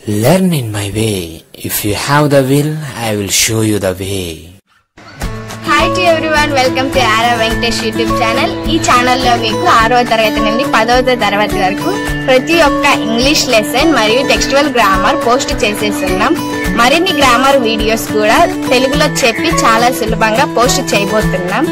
Learn in my way. If you have the will, I will show you the way. Hi to everyone, welcome to Ara Venkatesh YouTube channel. ఈ channel లో మీకు 6వ తరగతి నుండి 10వ తరగతి వరకు ప్రతి ఒక్క ఇంగ్లీష్ లెసన్ మరియు టెక్స్చువల్ గ్రామర్ పోస్ట్ చేసేస్తున్నాం. మరిన్ని గ్రామర్ వీడియోస్ కూడా తెలుగులో చెప్పి చాలా సులభంగా పోస్ట్ చేయబోతున్నాం.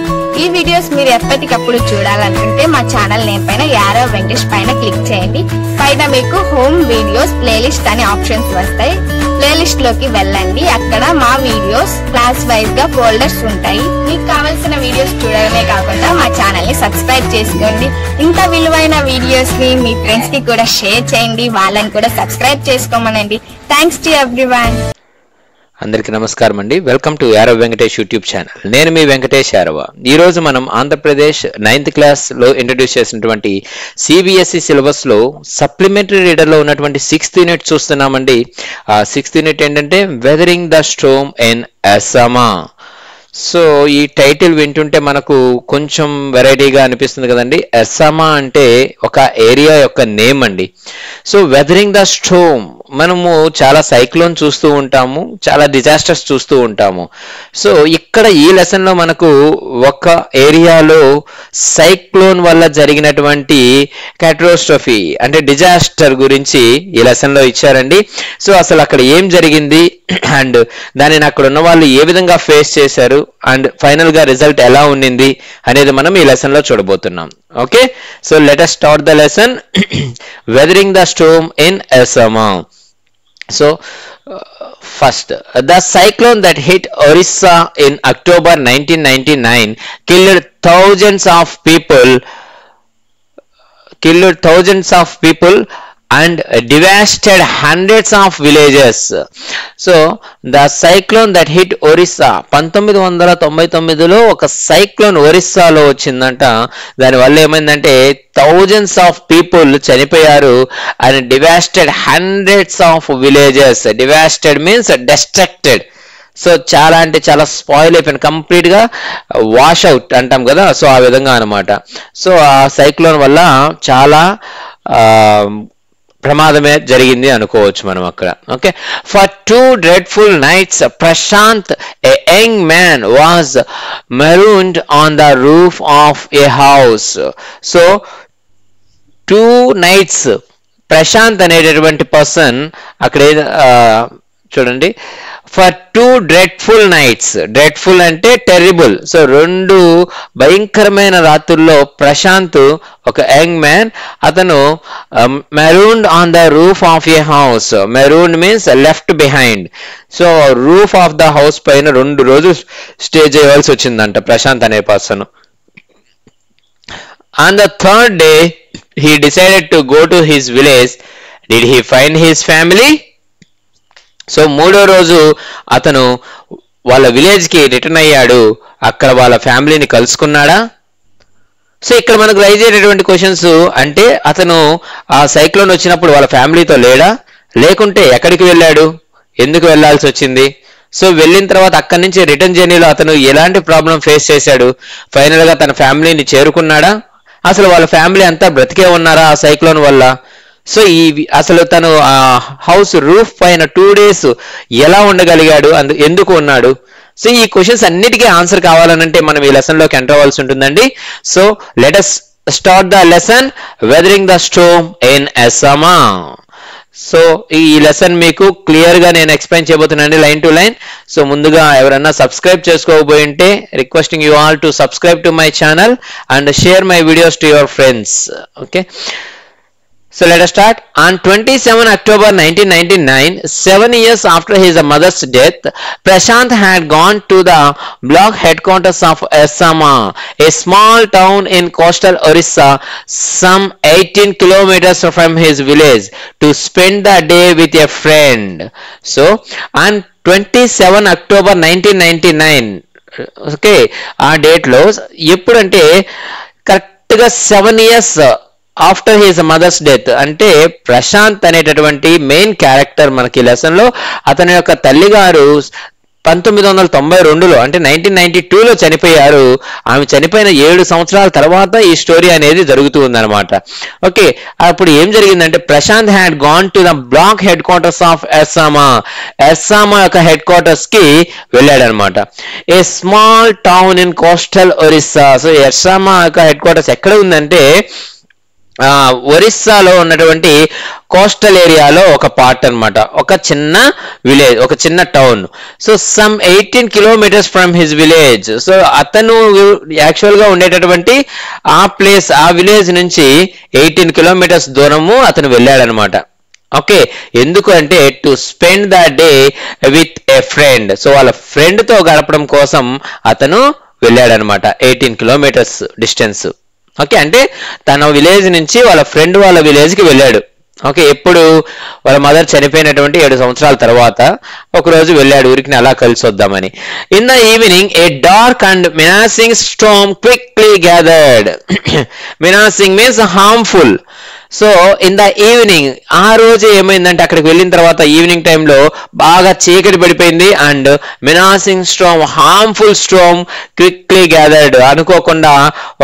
ఈ వీడియోస్ మీరు ఎప్పటికప్పుడు చూడాలనుకుంటే మా ఛానల్ నేమ్ పైన యారా వెంకటేష్ పైన క్లిక్ చేయండి. పైన మీకు హోమ్ వీడియోస్ ప్లేలిస్ట్ అనే ఆప్షన్స్ వస్తాయి. ప్లేలిస్ట్ లోకి వెళ్ళండి. అక్కడ మా వీడియోస్ క్లాస్ వైజ్ గా ఫోల్డర్స్ ఉంటాయి. మీకు కావాల్సిన వీడియోస్ చూడడమే కాకుండా మా ఛానల్ ని సబ్స్క్రైబ్ చేసుకోండి. ఇంత విలువైన వీడియోస్ ని మీ ఫ్రెండ్స్ కి కూడా షేర్ చేయండి. వాళ్ళని కూడా సబ్స్క్రైబ్ చేసుకోమనండి. Thanks to everyone. అందరికీ నమస్కారం అండి. Welcome to Yarava Venkatesh YouTube channel. నేను మీ వెంకటేష్ యారవ. ఈ రోజు మనం ఆంధ్రప్రదేశ్ 9th క్లాస్ లో ఇంట్రడ్యూస్ చేసినటువంటి సిబిఎస్ఈ సిలబస్ లో సప్లిమెంటరీ రీడర్ లో ఉన్నటువంటి 6th యూనిట్ చూస్తున్నామండి. ఆ 6th యూనిట్ ఏంటంటే weathering the storm in Ersama. So ఈ టైటిల్ వింటుంటే మనకు కొంచెం వెరైటీగా అనిపిస్తుంది కదండి. అస్సామా అంటే ఒక ఏరియా యొక్క నేమ్ అండి. సో వెదరింగ్ ద స్టోమ్, మనము చాలా సైక్లోన్ చూస్తూ ఉంటాము, చాలా డిజాస్టర్స్ చూస్తూ ఉంటాము. సో ఇక్కడ ఈ లెసన్ లో మనకు ఒక ఏరియాలో సైక్లోన్ వల్ల జరిగినటువంటి క్యాటాస్ట్రఫీ అంటే డిజాస్టర్ గురించి ఈ లెసన్ లో ఇచ్చారండి. సో అసలు అక్కడ ఏం జరిగింది అండ్ దానిని అక్కడ ఉన్న వాళ్ళు ఏ విధంగా ఫేస్ చేశారు అండ్ ఫైనల్ గా రిజల్ట్ ఎలా ఉండింది అనేది మనం ఈ లెసన్ లో చూడబోతున్నాం. Okay, so let us start the lesson. Weathering the storm in Assam. So first, the cyclone that hit Orissa in October 1999 killed thousands of people and devastated hundreds of villages. So the cyclone that hit Orissa 1999లో ఒక cyclone ఒరిస్సాలో వచ్చిందంట. దానివల్ల ఏమైందంటే thousands of people చనిపోయారు and devastated hundreds of villages. Devastated means destructed. So చాలా అంటే చాలా స్పాయిల్ అయిపోయింది, కంప్లీట్ గా వాష్ అవుట్ అంటాం కదా, సో ఆ విధంగా అనమాట. సో ఆ సైక్లోన్ వల్ల చాలా ప్రమాదమే జరిగింది అనుకోవచ్చు మనం అక్కడ. Okay, for 2 dreadful nights Prashant a young man was marooned on the roof of a house. So 2 nights Prashant అనేటటువంటి పర్సన్ అక్కడ చూడండి, ఫర్ 2 dreadful nights. డ్రెడ్ఫుల్ అంటే టెర్రిబుల్. సో 2 భయంకరమైన రాత్రుల్లో ప్రశాంత్ ఒక యంగ్ మ్యాన్ అతను marooned on the roof of a house. Marooned means left behind. So roof of the house పైన 2 రోజులు స్టే చేయవలసి వచ్చిందంట ప్రశాంత్ అనే person. On the 3rd day he decided to go to his village. Did he find his family? So 3వ రోజు అతను వాళ్ళ village కి రిటర్న్ అయ్యాడు. అక్కడ వాళ్ళ ఫ్యామిలీని కలుసుకున్నాడా? సో ఇక్కడ మనకు రైజ్ అయ్యేటటువంటి క్వశ్చన్స్ అంటే అతను ఆ సైక్లోన్ వచ్చినప్పుడు వాళ్ళ ఫ్యామిలీతో లేడా, లేకుంటే ఎక్కడికి వెళ్ళాడు, ఎందుకు వెళ్లాల్సి వచ్చింది, సో వెళ్ళిన తర్వాత అక్కడి నుంచి రిటర్న్ జర్నీలో అతను ఎలాంటి ప్రాబ్లం ఫేస్ చేశాడు, ఫైనల్ గా తన ఫ్యామిలీని చేరుకున్నాడా, అసలు వాళ్ళ ఫ్యామిలీ అంతా బ్రతికే ఉన్నారా ఆ సైక్లోన్ వల్ల. సో అసలు తను ఆ హౌస్ రూఫ్ పైన 2 days ఎలా ఉండగలిగాడు, ఎందుకు ఉన్నాడు. సో ఈ క్వశ్చన్స్ అన్నిటికీ ఆన్సర్ కావాలనంటే మనం ఈ లెసన్ లోకి ఎంటర్ అవ్వాల్సి ఉంటుందండి. So let us start the lesson weathering the storm in Assam. So ఈ లెసన్ మీకు క్లియర్ గా నేను ఎక్స్ప్లెయిన్ చేయబోతున్నాను లైన్ టు లైన్. సో ముందుగా ఎవరన్నా సబ్స్క్రైబ్ చేసుకోకపోయి ఉంటే requesting you all to subscribe to my channel and share my videos to your friends. Okay, so let us start. On 27 October 1999, 7 years after his mother's death, Prashant had gone to the block headquarters of Assama, a small town in coastal Orissa, some 18 kilometers from his village, to spend the day with a friend. So on 27 October 1999, okay, ఆ date లో ఎప్పుడంటే correct గా 7 years after his mothers death. అంటే ప్రశాంత్ అనేటటువంటి main character మనకి lesson లో అతని యొక్క తల్లి గారు 1992లో అంటే 1992లో చనిపోయారు. ఆమె చనిపోయిన 7 సంవత్సరాల తర్వాత ఈ స్టోరీ అనేది జరుగుతూ ఉందన్నమాట. ఓకే, అప్పుడు ఏం జరిగిందంటే Prashant had gone to the block headquarters of Ersama యొక్క హెడ్ క్వార్టర్స్ కి వెళ్ళాడనమాట. A small town in coastal Orissa. So Ersama యొక్క హెడ్ క్వార్టర్స్ ఎక్కడ ఉందంటే ఒరిస్సాలో ఉన్నటువంటి కోస్టల్ ఏరియాలో ఒక పార్ట్ అన్నమాట, ఒక చిన్న విలేజ్, ఒక చిన్న town. So some 18 kilometres from his village. So అతను యాక్చువల్ గా ఉండేటటువంటి ఆ ప్లేస్, ఆ విలేజ్ నుంచి 18 కిలోమీటర్స్ దూరము అతను వెళ్ళాడనమాట. ఓకే, ఎందుకు అంటే to spend the day with a friend. So వాళ్ళ ఫ్రెండ్ తో గడపడం కోసం అతను వెళ్ళాడనమాట 18 కిలోమీటర్స్ డిస్టెన్స్. ఓకే, అంటే తన విలేజ్ నుంచి వాళ్ళ ఫ్రెండ్ వాళ్ళ విలేజ్ కి వెళ్ళాడు. ఓకే, ఎప్పుడు వాళ్ళ మదర్ చనిపోయినటువంటి 7 సంవత్సరాల తర్వాత ఒకరోజు వెళ్ళాడు ఊరికి అలా కలిసి వద్దామని. In the evening a dark and menacing storm quickly gathered. Menacing means harmful. So in the evening, ఆ రోజు ఏమైందంటే అక్కడికి వెళ్ళిన తర్వాత ఈవినింగ్ టైంలో బాగా చీకటి పడిపోయింది. And menacing storm, harmful storm quickly gathered. అనుకోకుండా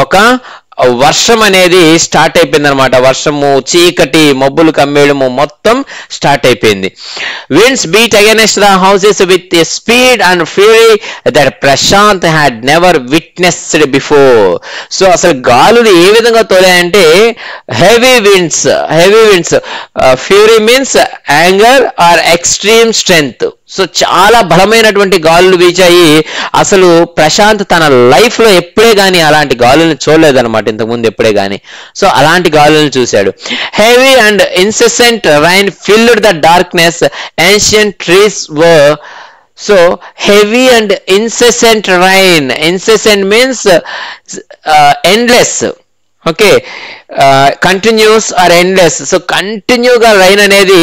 ఒక వర్షం అనేది స్టార్ట్ అయిపోయింది అనమాట. వర్షము, చీకటి, మబ్బులు కమ్మేయడము మొత్తం స్టార్ట్ అయిపోయింది. Winds beat against the houses with a speed and fury that Prashant had never witnessed before. So అసలు గాలులు ఏ విధంగా తోలాయంటే heavy winds. Fury means anger or extreme strength. So చాలా బలమైనటువంటి గాలులు వీచాయి. అసలు ప్రశాంత్ తన లైఫ్ లో ఎప్పుడే గానీ అలాంటి గాలుల్ని చూడలేదన్నమాట, ఇంతకుముందు ఎప్పుడే గానీ. సో అలాంటి గాలులను చూశాడు. Heavy and incessant rain filled the darkness. Ancient trees were. So heavy and incessant rain. Incessant means endless. Okay, continuous or endless. So కంటిన్యూగా రైన్ అనేది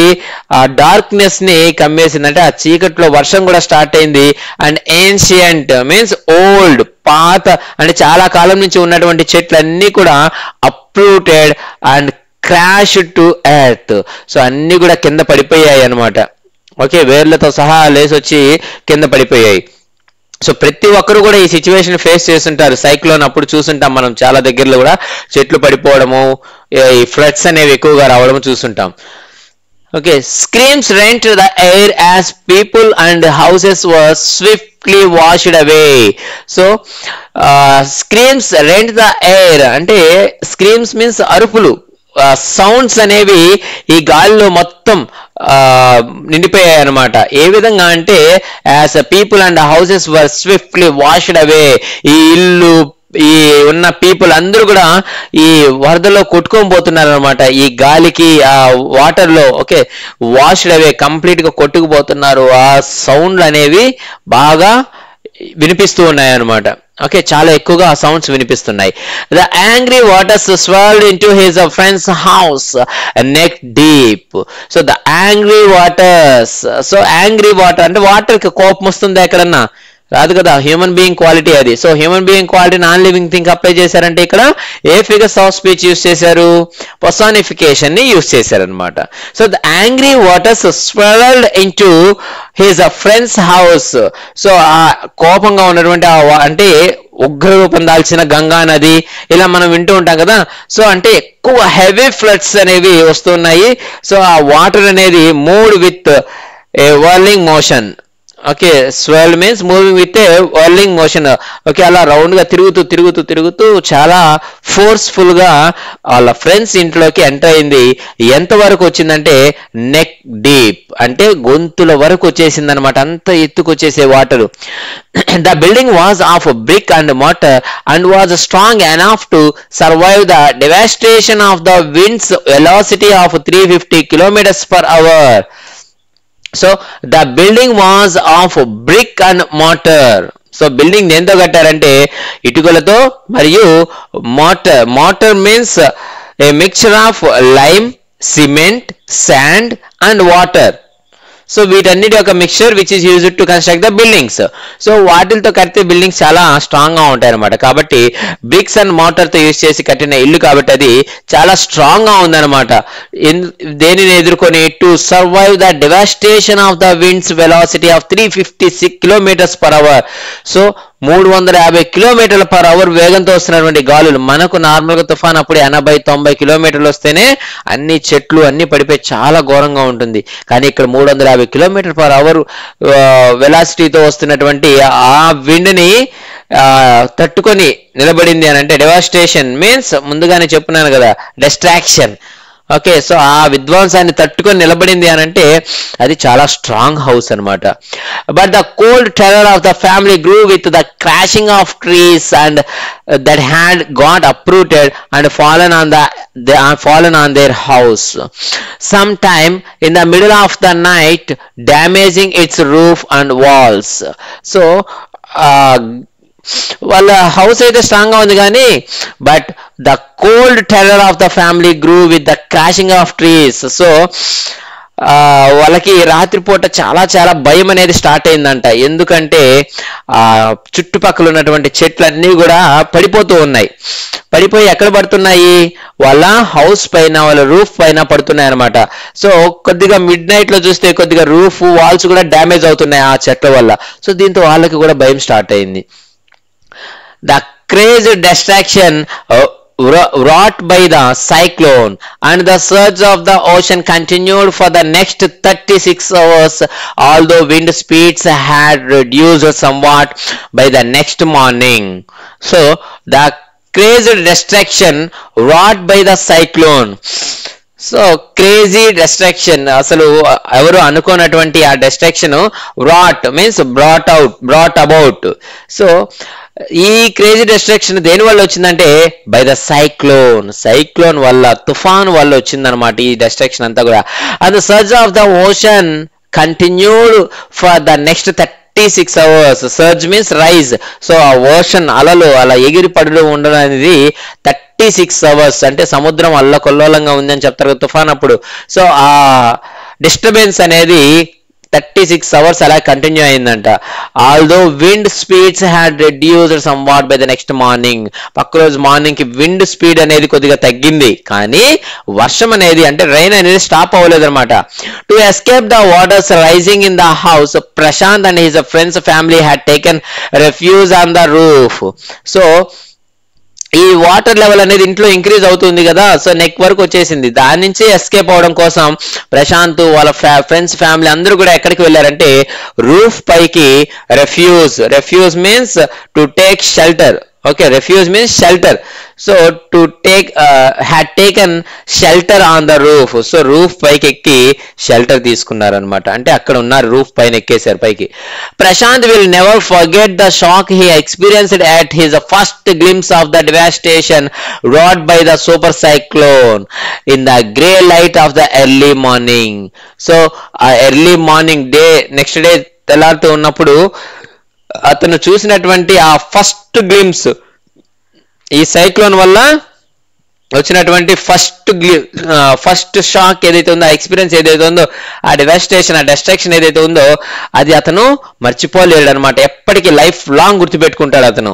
ఆ డార్క్నెస్ ని కమ్మేసింది, అంటే ఆ చీకట్లో వర్షం కూడా స్టార్ట్ అయింది. అండ్ ఏన్షియంట్ మీన్స్ ఓల్డ్, పాత, అంటే చాలా కాలం నుంచి ఉన్నటువంటి చెట్లన్నీ కూడా uprooted and crash to earth. So అన్ని కూడా కింద పడిపోయాయి అనమాట. ఓకే, వేర్లతో సహా లేసొచ్చి కింద పడిపోయాయి. సో ప్రతి ఒక్కరు కూడా ఈ సిచ్యువేషన్ ఫేస్ చేస్తుంటారు. సైక్లోన్ అప్పుడు చూస్తుంటాం మనం, చాలా దగ్గరలో కూడా చెట్లు పడిపోవడము, ఈ ఫ్లడ్స్ అనేవి ఎక్కువగా రావడం చూస్తుంటాం. Okay, స్క్రీమ్స్ rent the air as people and houses were swiftly washed away. So స్క్రీమ్స్ rent the air అంటే స్క్రీమ్స్ మీన్స్ అరుపులు, సౌండ్స్ అనేవి ఈ గాలిలో మొత్తం నిండిపోయాయి అనమాట. ఏ విధంగా అంటే as people and houses were swiftly washed అవే. ఈ ఇల్లు, ఈ ఉన్న పీపుల్ అందరూ కూడా ఈ వరదలో కొట్టుకొని పోతున్నారు అనమాట, ఈ గాలికి, ఆ వాటర్ లో. ఓకే, వాష్డ్ అవే, కంప్లీట్ గా కొట్టుకుపోతున్నారు. ఆ సౌండ్లు అనేవి బాగా వినిపిస్తూ ఉన్నాయి అనమాట. ఓకే, చాలా ఎక్కువగా ఆ సౌండ్స్ వినిపిస్తున్నాయి. The angry waters swirled into his friend's house neck deep. So the angry waters. So angry water అంటే వాటర్ కి కోపం వస్తుందా ఎక్కడన్నా? రాదు కదా, హ్యూమన్ బీయింగ్ క్వాలిటీ అది. So human being quality non living thing apply చేశారంటే ఇక్కడ ఏ ఫిగర్స్ ఆఫ్ స్పీచ్ యూజ్ చేశారు? పర్సానిఫికేషన్ ని యూజ్ చేశారనమాట. So the angry waters swelled into his friend's house. So ఆ కోపంగా ఉన్నటువంటి అంటే ఉగ్ర రూపం దాల్చిన గంగా నది, ఇలా మనం వింటూ ఉంటాం కదా. సో అంటే ఎక్కువ హెవీ ఫ్లడ్స్ అనేవి వస్తున్నాయి. సో ఆ వాటర్ అనేది moved with a whirling motion. Okay, swell means moving with a whirling motion. Okay, అలా రౌండ్ గా తిరుగుతూ తిరుగుతూ తిరుగుతూ చాలా ఫోర్స్ఫుల్ గా వాళ్ళ ఫ్రెండ్స్ ఇంట్లోకి ఎంటర్ అయింది. ఎంత వరకు వచ్చిందంటే నెక్ డీప్, అంటే గొంతుల వరకు వచ్చేసింది అనమాట, అంత ఎత్తుకొచ్చేసే water. The building was of brick and mortar and was strong enough to survive the devastation of the winds velocity of 350 kilometres per hour. So the building was of brick and mortar. So building దేంతో కట్టారంటే ఇటుకలతో మరియు mortar. Mortar means a mixture of lime, cement, sand and water. So వీటన్నిటి యొక్క mixture which is used to construct the buildings. So వాటితో కడితే buildings చాలా strong గా ఉంటాయి అనమాట. కాబట్టి బ్రిక్స్ అండ్ మోటార్ తో యూజ్ చేసి కట్టిన ఇల్లు కాబట్టి అది చాలా స్ట్రాంగ్ గా ఉందన్నమాట. దేనిని ఎదుర్కొని to survive the devastation of the winds velocity of 356 km/h. So 350 km/h వేగంతో వస్తున్నటువంటి గాలులు. మనకు నార్మల్ గా తుఫాన్ అప్పుడు 80-90 km వస్తేనే అన్ని చెట్లు అన్ని పడిపోయి చాలా ఘోరంగా ఉంటుంది. కానీ ఇక్కడ 350 km/h వెలాసిటీతో వస్తున్నటువంటి ఆ విండ్ ని తట్టుకొని నిలబడింది అని అంటే డెవాస్టేషన్ మీన్స్ ముందుగానే చెప్పున్నాను కదా, డిస్ట్రాక్షన్. ఓకే, సో ఆ విధ్వంసాన్ని తట్టుకొని నిలబడింది అని అంటే అది చాలా స్ట్రాంగ్ హౌస్ అనమాట. But the cold terror of the family grew with the crashing of trees and that had got uprooted and fallen on their house sometime in the middle of the night, damaging its roof and walls. So వాళ్ళ house అయితే strong గా ఉంది కానీ but the cold terror of the family grew with the crashing of trees. So వాళ్ళకి రాత్రిపూట చాలా చాలా భయం అనేది స్టార్ట్ అయిందంట. ఎందుకంటే చుట్టుపక్కల ఉన్నటువంటి చెట్లన్నీ కూడా పడిపోతూ ఉన్నాయి. పడిపోయి ఎక్కడ పడుతున్నాయి? వాళ్ళ హౌస్ పైన, వాళ్ళ రూఫ్ పైన పడుతున్నాయి అనమాట. సో కొద్దిగా మిడ్ నైట్ లో చూస్తే కొద్దిగా రూఫ్ వాల్స్ కూడా డ్యామేజ్ అవుతున్నాయి ఆ చెట్ల వల్ల. సో దీంతో వాళ్ళకి కూడా భయం స్టార్ట్ అయింది. The crazy destruction wrought by the cyclone and the surge of the ocean continued for the next 36 hours, although wind speeds had reduced somewhat by the next morning. So the crazy destruction wrought by the cyclone. So crazy distraction, అసలు ఎవరు అనుకోనటువంటి ఆ distraction wrought means brought about. So ఈ crazy distraction దేని వల్ల వచ్చిందంటే by the cyclone వల్ల, తుఫాన్ వల్ల వచ్చిందనమాట ఈ డిస్ట్రాక్షన్ అంతా కూడా. And the surge of the ocean continued for the next 36 hours. Surge means rise. So ఆ ఓషన్ అలలు అలా ఎగిరి పడుతూ ఉండడం అనేది 36 hours అంటే సముద్రం అల్లకొల్లోలంగా ఉందని చెప్తారు కదా తుఫాన్ అప్పుడు. సో ఆ డిస్టర్బెన్స్ అనేది 36 hours అలా కంటిన్యూ అయిందంట. Although wind speeds had reduced somewhat by the next morning. పక్క రోజు మార్నింగ్ కి విండ్ స్పీడ్ అనేది కొద్దిగా తగ్గింది, కానీ వర్షం అనేది అంటే రైన్ అనేది స్టాప్ అవ్వలేదు అనమాట. To escape the waters rising in the house, Prashant and his friends family had taken refuge on the roof. So ఈ వాటర్ లెవెల్ అనేది ఇంట్లో ఇంక్రీజ్ అవుతుంది కదా, సో నెక్ వరకు వచ్చేసింది. దాని నుంచి ఎస్కేప్ అవడం కోసం ప్రశాంత్ వాళ్ళ ఫ్రెండ్స్ ఫ్యామిలీ అందరూ కూడా ఎక్కడికి వెళ్ళారంటే రూఫ్ పైకి. Refuge means to take shelter. Okay, refuge means shelter. So to take had taken shelter on the roof. So roof పైకి ఎక్కి షెల్టర్ తీసుకున్నారు అనమాట. అంటే అక్కడ ఉన్నారు, రూఫ్ పైన ఎక్కేశారు పైకి. Prashant will never forget the shock he experienced at his first glimpse of the devastation wrought by the super cyclone in the grey light of the early morning. So ఆ ఎర్లీ మార్నింగ్ నెక్స్ట్ డే తెల్లారుతూ ఉన్నప్పుడు అతను చూసినటువంటి ఆ first ఈ cyclone వల్ల వచ్చినటువంటి first shock ఏదైతే ఉందో, ఆ ఎక్స్పీరియన్స్ ఏదైతే ఉందో, ఆ డివాస్టేషన్, ఆ డిస్ట్రాక్షన్ ఏదైతే ఉందో అది అతను మర్చిపోలేడు అనమాట. ఎప్పటికీ లైఫ్ లాంగ్ గుర్తుపెట్టుకుంటాడు అతను.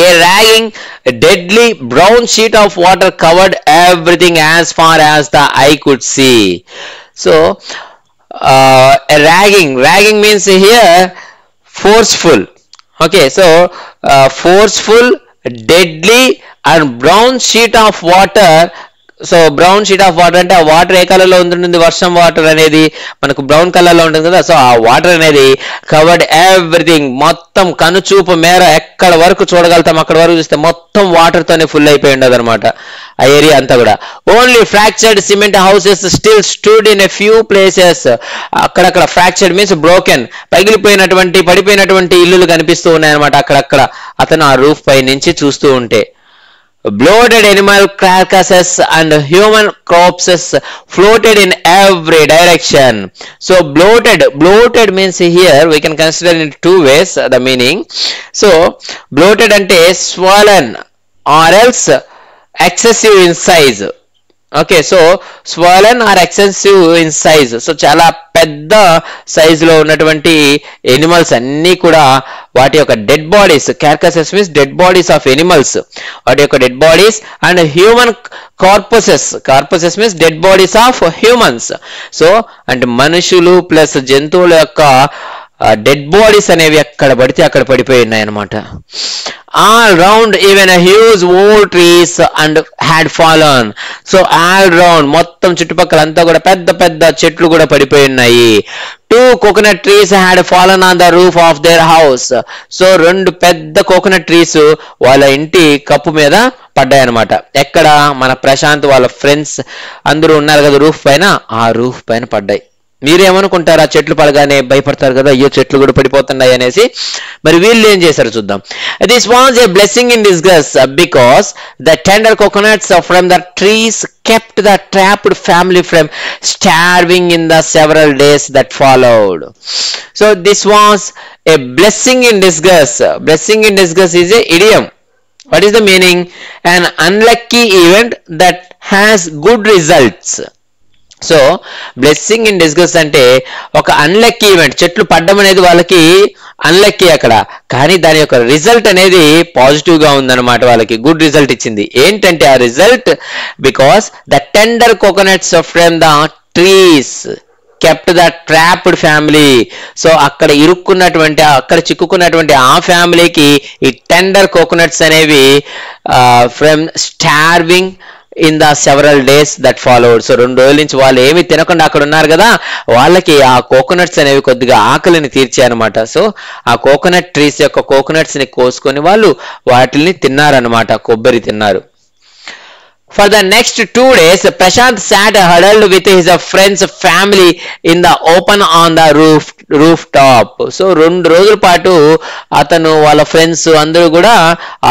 A ragging, deadly brown sheet of water covered everything as far as the eye could see. So a ragging means here forceful. Okay, so forceful, deadly and brown sheet of water. So brown sheet of water అంటే ఆ water ఏ colour లో ఉంటుంది? వర్షం water అనేది మనకు brown colour లో ఉంటుంది కదా. సో ఆ వాటర్ అనేది కవర్డ్ ఎవ్రీథింగ్, మొత్తం కనుచూపు మేర ఎక్కడ వరకు చూడగలుగుతాం అక్కడ వరకు చూస్తే మొత్తం వాటర్ తోనే ఫుల్ అయిపోయి ఉండదు అనమాట ఆ ఏరియా అంతా కూడా. Only fractured cement houses still stood in a few places. అక్కడక్కడ ఫ్రాక్చర్డ్ మీన్స్ బ్రోకెన్, పడిపోయినటువంటి ఇల్లులు కనిపిస్తూ ఉన్నాయన్నమాట అక్కడక్కడ అతను ఆ రూఫ్ పై నుంచి చూస్తూ ఉంటే. Bloated animal carcasses and human corpses floated in every direction. So bloated means here we can consider in two ways the meaning. So bloated ante swollen or else excessive in size. Okay, so swollen or excessive in size. So చాలా పెద్ద సైజులో ఉన్నటువంటి animals అన్నీ కూడా వాటి యొక్క dead bodies, carcasses means dead bodies of animals, వాటి యొక్క dead bodies and human corpses means dead bodies of humans. So అంటే మనుషులు ప్లస్ జంతువుల యొక్క డెడ్ బాడీస్ అనేవి ఎక్కడ పడితే అక్కడ పడిపోయి ఉన్నాయి అన్నమాట. All round even huge old trees and had fallen. So all round మొత్తం చుట్టుపక్కల అంతా కూడా పెద్ద పెద్ద చెట్లు కూడా పడిపోయి ఉన్నాయి. 2 coconut trees had fallen on the roof of their house. So 2 పెద్ద కోకోనట్ ట్రీస్ వాళ్ళ ఇంటి కప్పు మీద పడ్డాయి అనమాట. ఎక్కడ? మన ప్రశాంత్ వాళ్ళ ఫ్రెండ్స్ అందరూ ఉన్నారు కదా రూఫ్ పైన, ఆ రూఫ్ పైన పడ్డాయి. మీరేమనుకుంటారు? ఆ చెట్లు పడగానే భయపడతారు కదా, అయ్యో చెట్లు కూడా పడిపోతున్నాయి అనేసి. మరి వీళ్ళు ఏం చేశారు చూద్దాం. This was a blessing in disguise because the tender coconuts from the trees kept the trapped family from starving in the several days that followed. So this was a blessing in disguise. Blessing in disguise is a idiom. What is the meaning? An unlucky event that has good results. So blessing in disguise అంటే ఒక unlucky event, చెట్లు పడ్డం అనేది వాళ్ళకి unlucky అక్కడ, కానీ దాని యొక్క రిజల్ట్ అనేది పాజిటివ్ గా ఉందన్నమాట, వాళ్ళకి గుడ్ రిజల్ట్ ఇచ్చింది. ఏంటంటే ఆ result because the tender coconuts from the trees kept the trapped family. So అక్కడ ఇరుక్కున్నటువంటి, అక్కడ చిక్కుకున్నటువంటి ఆ ఫ్యామిలీకి ఈ టెండర్ కోకోనట్స్ అనేవి from starving in the several days that followed. So 2 రోజుల నుంచి వాళ్ళు ఏమి తినకుండా అక్కడ ఉన్నారు కదా, వాళ్ళకి ఆ కోకోనట్స్ అనేవి కొద్దిగా ఆకలిని తీర్చాయనమాట. సో ఆ కోకోనట్ ట్రీస్ యొక్క కోకోనట్స్ ని కోసుకొని వాళ్ళు వాటిని తిన్నారనమాట, కొబ్బరి తిన్నారు. For the next 2 days, Prashant sat huddled with his friends' family in the open on the rooftop. So 2 రోజుల పాటు అతను వాళ్ళ ఫ్రెండ్స్ అందరూ కూడా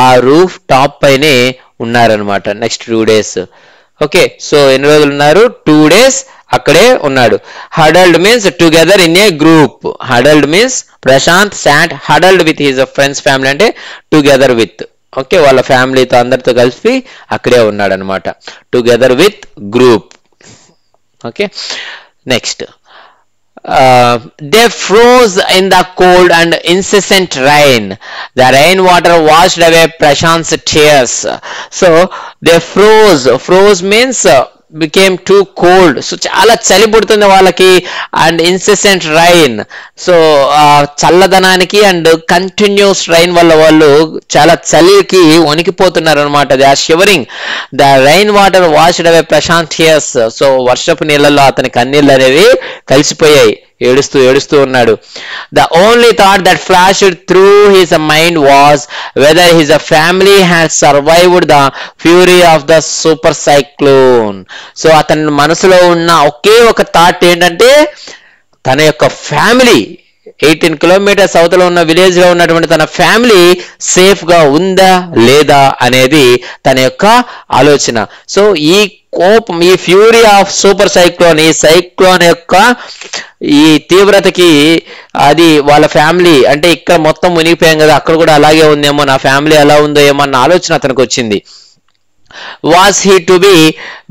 ఆ రూఫ్ టాప్ పైనే ఉన్నారనమాట. Next 2 days. ఓకే, సో ఎన్ని రోజులు ఉన్నారు? 2 days అక్కడే ఉన్నాడు. Huddled means together in a group. Huddled means Prashant sat huddled with his friend's family అంటే టుగెదర్ విత్. ఓకే, వాళ్ళ ఫ్యామిలీతో అందరితో కలిసి అక్కడే ఉన్నాడు అనమాట, together with group. Okay, next they froze in the cold and incessant rain. The rain water washed away Prashant's tears. So they froze means became too cold. సో చాలా చలి పుడుతుంది వాళ్ళకి. అండ్ ఇన్సెసెంట్ రైన్, సో చల్లదనానికి and continuous rain వల్ల వాళ్ళు చాలా చలికి వణికిపోతున్నారు అనమాట. They are shivering. The rain water washed away Prashant tears. So వర్షపు నీళ్ళల్లో అతని కన్నీళ్ళు అనేవి కలిసిపోయాయి, ఏడుస్తూ ఉన్నాడు. The only thought that flashed through his mind was whether his family had survived the fury of the super cyclone. So అతని మనసులో ఉన్న ఒకే ఒక థాట్ ఏంటంటే తన యొక్క ఫ్యామిలీ 18 kilometers అవతల ఉన్న విలేజ్ లో ఉన్నటువంటి తన ఫ్యామిలీ సేఫ్ గా ఉందా లేదా అనేది తన యొక్క ఆలోచన. సో ఈ కోపం, ఈ ఫ్యూరీ ఆఫ్ సూపర్ సైక్లోన్, ఈ సైక్లోన్ యొక్క ఈ తీవ్రతకి అది వాళ్ళ ఫ్యామిలీ అంటే ఇక్కడ మొత్తం మునిగిపోయాం కదా, అక్కడ కూడా అలాగే ఉందేమో, నా ఫ్యామిలీ ఎలా ఉందో ఏమో అన్న ఆలోచన అతనికి వచ్చింది. Was he to be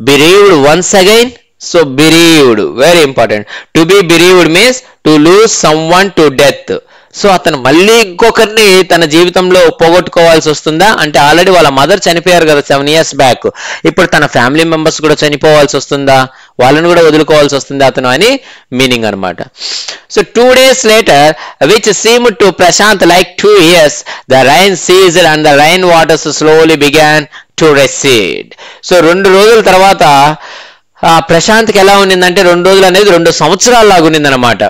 bereaved once again? So bereaved, very important. To be bereaved means to lose someone to death. So అతను మళ్ళీ ఇంకొకరిని తన జీవితంలో పోగొట్టుకోవాల్సి వస్తుందా అంటే, ఆల్రెడీ వాళ్ళ మదర్ చనిపోయారు కదా 7 years బ్యాక్, ఇప్పుడు తన ఫ్యామిలీ మెంబర్స్ కూడా చనిపోవాల్సి వస్తుందా, వాళ్ళని కూడా వదులుకోవాల్సి వస్తుందా అతను అని మీనింగ్ అనమాట. So 2 days later, which seemed to Prashant like 2 years, the rain ceased and the rain waters slowly began to recede. So 2 రోజుల తర్వాత ప్రశాంత్కి ఎలా ఉన్నిందంటే 2 రోజులు అనేది 2 సంవత్సరాల లాగా ఉన్నిందనమాట.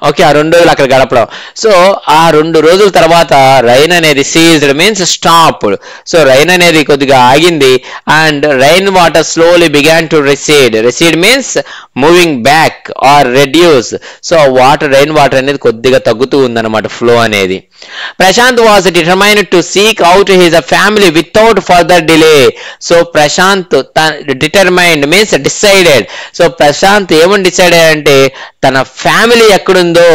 ఓకే, ఆ 2 రోజులు అక్కడ గడపడం. సో ఆ 2 రోజుల తర్వాత రైన్ అనేది ceased means stopped. So rain అనేది కొద్దిగా ఆగింది. And rain water slowly began to recede. Recede means moving back or reduce. So rain water అనేది కొద్దిగా తగ్గుతూ ఉందన్నమాట, ఫ్లో అనేది. Prashant was determined to seek out his family without further delay. So Prashant determined means decided. So Prashant ఏమని decide అయ్యాడంటే తన family ఎక్కడుందో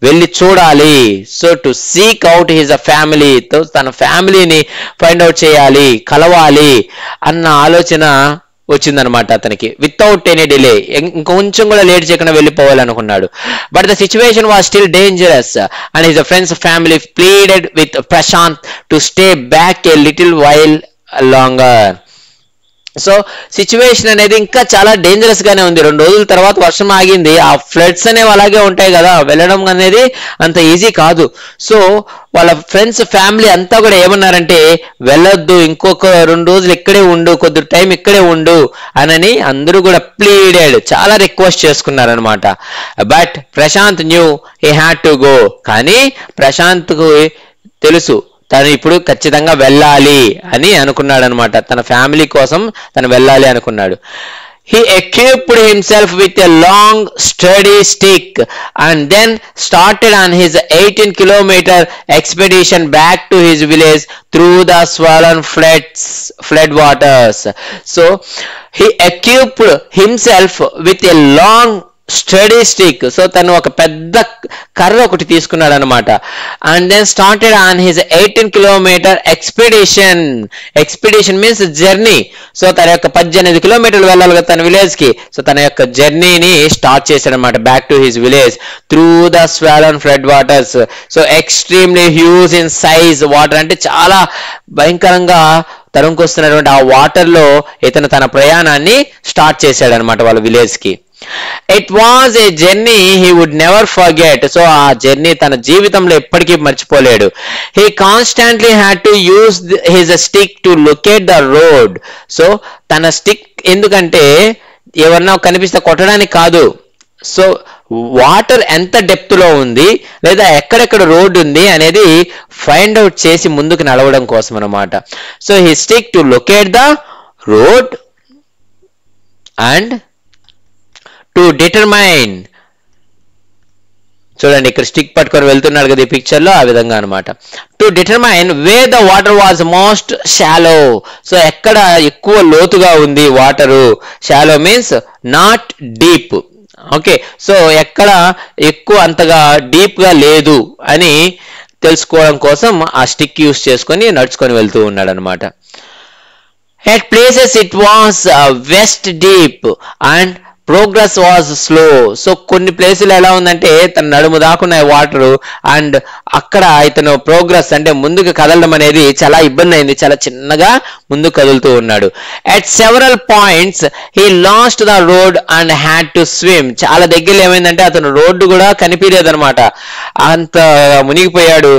వెళ్ళి చూడాలి. So to seek out his ఫ్యామిలీతో తన ఫ్యామిలీని ఫైండ్ అవుట్ చేయాలి, కలవాలి అన్న ఆలోచన వచ్చిందనమాట అతనికి, వితౌట్ ఎనీ డిలే, ఇంకొంచెం కూడా లేట్ చేయకుండా వెళ్ళిపోవాలనుకున్నాడు. But the situation was still dangerous and his friends family pleaded with Prashant to stay back a little while longer. So situation అనేది ఇంకా చాలా డేంజరస్ గానే ఉంది. 2 రోజుల తర్వాత వర్షం ఆగింది, ఆ ఫ్లడ్స్ అనేవి అలాగే ఉంటాయి కదా, వెళ్ళడం అనేది అంత ఈజీ కాదు. సో వాళ్ళ ఫ్రెండ్స్ ఫ్యామిలీ అంతా కూడా ఏమన్నారంటే వెళ్ళొద్దు, ఇంకొక 2 రోజులు ఇక్కడే ఉండు, కొద్ది టైం ఇక్కడే ఉండు అని అందరూ కూడా ప్లీడెడ్, చాలా రిక్వెస్ట్ చేసుకున్నారనమాట. But Prashant knew he had to go. కానీ ప్రశాంత్కు తెలుసు తను ఇప్పుడు ఖచ్చితంగా వెళ్ళాలి అని అనుకున్నాడు అనమాట. తన ఫ్యామిలీ కోసం తను వెళ్ళాలి అనుకున్నాడు. He equipped himself with a long sturdy stick and then started on his 18-kilometer expedition back to his village through the swollen flood waters. So he equipped himself with a long sturdy stick. So తను ఒక పెద్ద కర్ర ఒకటి తీసుకున్నాడు అనమాట. And then started on his 18-kilometer expedition. Expedition means journey. So తన యొక్క 18 కిలోమీటర్లు వెళ్ళాలి కదా తన విలేజ్ కి. సో తన యొక్క జర్నీని స్టార్ట్ చేశాడు అనమాట back to his village through the స్వాలన్ flood waters. So extremely huge in size. Water అంటే చాలా భయంకరంగా తరుముకొస్తున్నటువంటి ఆ వాటర్ లో ఇతను తన ప్రయాణాన్ని స్టార్ట్ చేశాడు అనమాట వాళ్ళ విలేజ్ కి. It was a journey he would never forget. So ఆ జర్నీ తన జీవితంలో ఎప్పటికీ మర్చిపోలేడు. He constantly had to use his stick to locate the road. So తన స్టిక్ ఎందుకంటే ఎవరన్నా కనిపిస్తే కొట్టడానికి కాదు, సో వాటర్ ఎంత డెప్త్ లో ఉంది లేదా ఎక్కడెక్కడ రోడ్ ఉంది అనేది ఫైండ్ అవుట్ చేసి ముందుకు నడవడం కోసం అన్నమాట. So he stick to locate the road and to determine. చూడండి ఇక్కడ స్టిక్ పట్టుకొని వెళ్తున్నాడు కదా ఈ పిక్చర్ లో, ఆ విధంగా అనమాట. To determine way the water was most shallow. So ఎక్కడ ఎక్కువ లోతుగా ఉంది water. Shallow means not deep. Okay, so ఎక్కడ ఎక్కువ అంతగా డీప్ గా లేదు అని తెలుసుకోవడం కోసం ఆ స్టిక్ యూస్ చేసుకొని నడుచుకొని వెళ్తూ ఉన్నాడు అనమాట. At places it was west deep and progress was slow. So కొన్ని ప్లేసులు ఎలా ఉందంటే తన నడుము దాకున్నాయి వాటరు, అండ్ అక్కడ ఇతను ప్రోగ్రెస్ అంటే ముందుకు కదలడం అనేది చాలా ఇబ్బంది అయింది, చాలా చిన్నగా ముందుకు కదులుతూ ఉన్నాడు. At several points he lost the road and had to swim. చాలా దగ్గరలో ఏమైందంటే అతను రోడ్డు కూడా కనిపించలేదు అనమాట, అంత మునిగిపోయాడు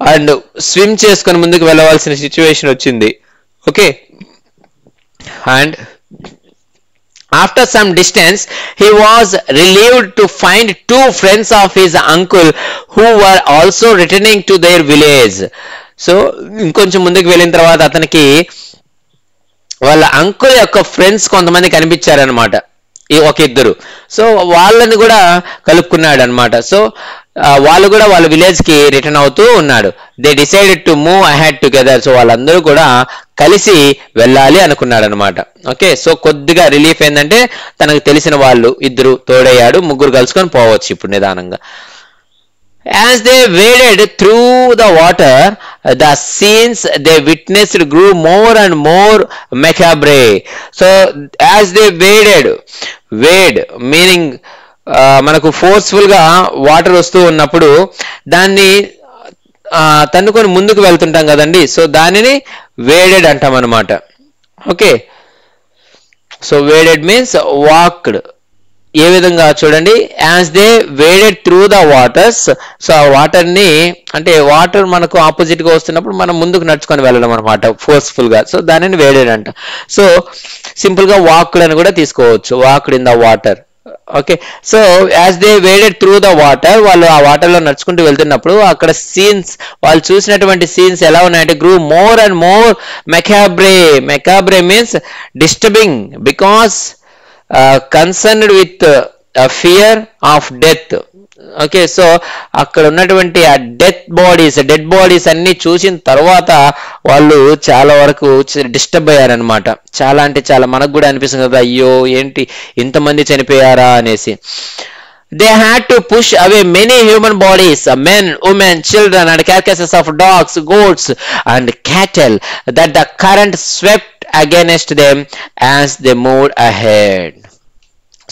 అండ్ స్విమ్ చేసుకొని ముందుకు వెళ్ళవలసిన సిచ్యువేషన్ వచ్చింది. Okay, and after some distance he was relieved to find 2 friends of his uncle who were also returning to their village. So ఇంకొంచెం ముందుకు వెళ్ళిన తర్వాత అతనికి వాళ్ళ అంకుల్ యొక్క ఫ్రెండ్స్ కొంతమంది కనిపించారనమాట, ఒక ఇద్దరు. సో వాళ్ళని కూడా కలుపుకున్నాడు అనమాట. సో వాళ్ళు కూడా వాళ్ళ విలేజ్ కి రిటర్న్ అవుతూ ఉన్నాడు. They decided to move ahead together. So వాళ్ళందరూ కూడా కలిసి వెళ్ళాలి అనుకున్నాడు అనమాట. ఓకే, సో కొద్దిగా రిలీఫ్ ఏంటంటే తనకు తెలిసిన వాళ్ళు ఇద్దరు తోడయ్యాడు, ముగ్గురు కలుసుకొని పోవచ్చు ఇప్పుడు నిదానంగా. As they waded through the water, the scenes they witnessed grew more and more macabre. So as they wade meaning మనకు ఫోర్స్ఫుల్ గా వాటర్ వస్తూ ఉన్నప్పుడు దాన్ని తన్నుకొని ముందుకు వెళ్తుంటాం కదండి, సో దానిని వేడెడ్ అంటాం అనమాట. Okay, so waded means walked. ఏ విధంగా చూడండి, as they waded through the waters. So ఆ వాటర్ ని అంటే వాటర్ మనకు ఆపోజిట్ గా వస్తున్నప్పుడు మనం ముందుకు నడుచుకొని వెళ్ళడం అనమాట ఫోర్స్ఫుల్ గా. సో దానిని వేడెడ్ అంట. సో సింపుల్ గా వాక్డ్ అని కూడా తీసుకోవచ్చు, walked in the water. Okay, so as they waded through the water, వాళ్ళు ఆ వాటర్ లో నడుచుకుంటూ వెళ్తున్నప్పుడు అక్కడ సీన్స్, వాళ్ళు చూసినటువంటి సీన్స్ ఎలా ఉన్నాయంటే grew more and more macabre. Macabre means disturbing because concerned with fear of death. Okay, so అక్కడ ఉన్నటువంటి ఆ డెడ్ బాడీస్ అన్ని చూసిన తర్వాత వాళ్ళు చాలా వరకు డిస్టర్బ్ అయ్యారనమాట. చాలా అంటే చాలా, మనకు కూడా అనిపిస్తుంది కదా, అయ్యో ఏంటి ఇంతమంది చనిపోయారా అనేసి. They had to push away many human bodies, men, women, children and carcasses of dogs, goats and cattle that the current swept against them as they moved ahead.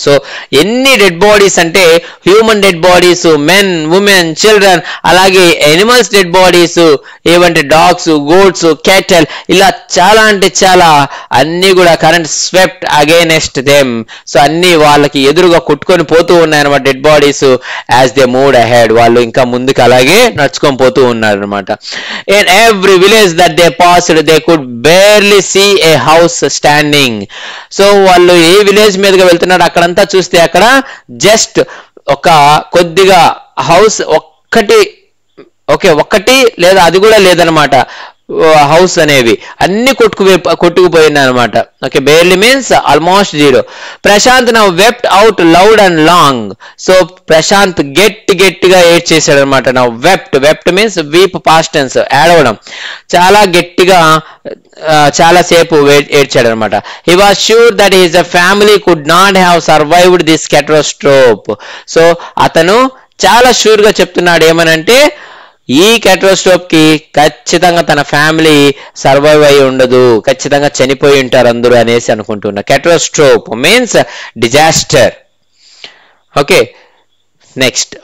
So ఎన్ని డెడ్ బాడీస్ అంటే human dead bodies, men, women, children, అలాగే animals dead bodies, ఏమంటే dogs, goats, cattle, ఇలా చాలా అంటే చాలా అన్ని కూడా current swept against them. So అన్ని వాళ్ళకి ఎదురుగా కొట్టుకొని పోతూ ఉన్నాయి అనమాట dead bodies. As they moved ahead, వాళ్ళు ఇంకా ముందుకు అలాగే నడుచుకొని పోతూ ఉన్నారు అనమాట. In every village that they passed they could barely see a house standing. So వాళ్ళు ఏ విలేజ్ మీదుగా వెళ్తున్నాడు అక్కడంతా చూస్తే అక్కడ జస్ట్ ఒక కొద్దిగా హౌస్ ఒక్కటి లేదా అది కూడా లేదనమాట. హౌస్ అనేవి అన్ని కొట్టుకుపోయినాయి అనమాట. Okay, barely means almost zero. Prashant now wept out loud and long. So Prashant గట్టిగా ఏడ్చేసాడు అనమాట. Now wept means weep past tense, ఏడవడం. చాలా గట్టిగా చాలాసేపు ఏడ్చాడు అనమాట. He was sure that his family could not have survived this catastrophe. So అతను చాలా షూర్ గా చెప్తున్నాడు ఏమనంటే ఈ క్యాటాస్ట్రోఫ్ కి ఖచ్చితంగా తన ఫ్యామిలీ సర్వైవ్ అయి ఉండదు, ఖచ్చితంగా చనిపోయి ఉంటారు అందరూ అనేసి అనుకుంటున్నా. Catastrophe means disaster. Okay, next.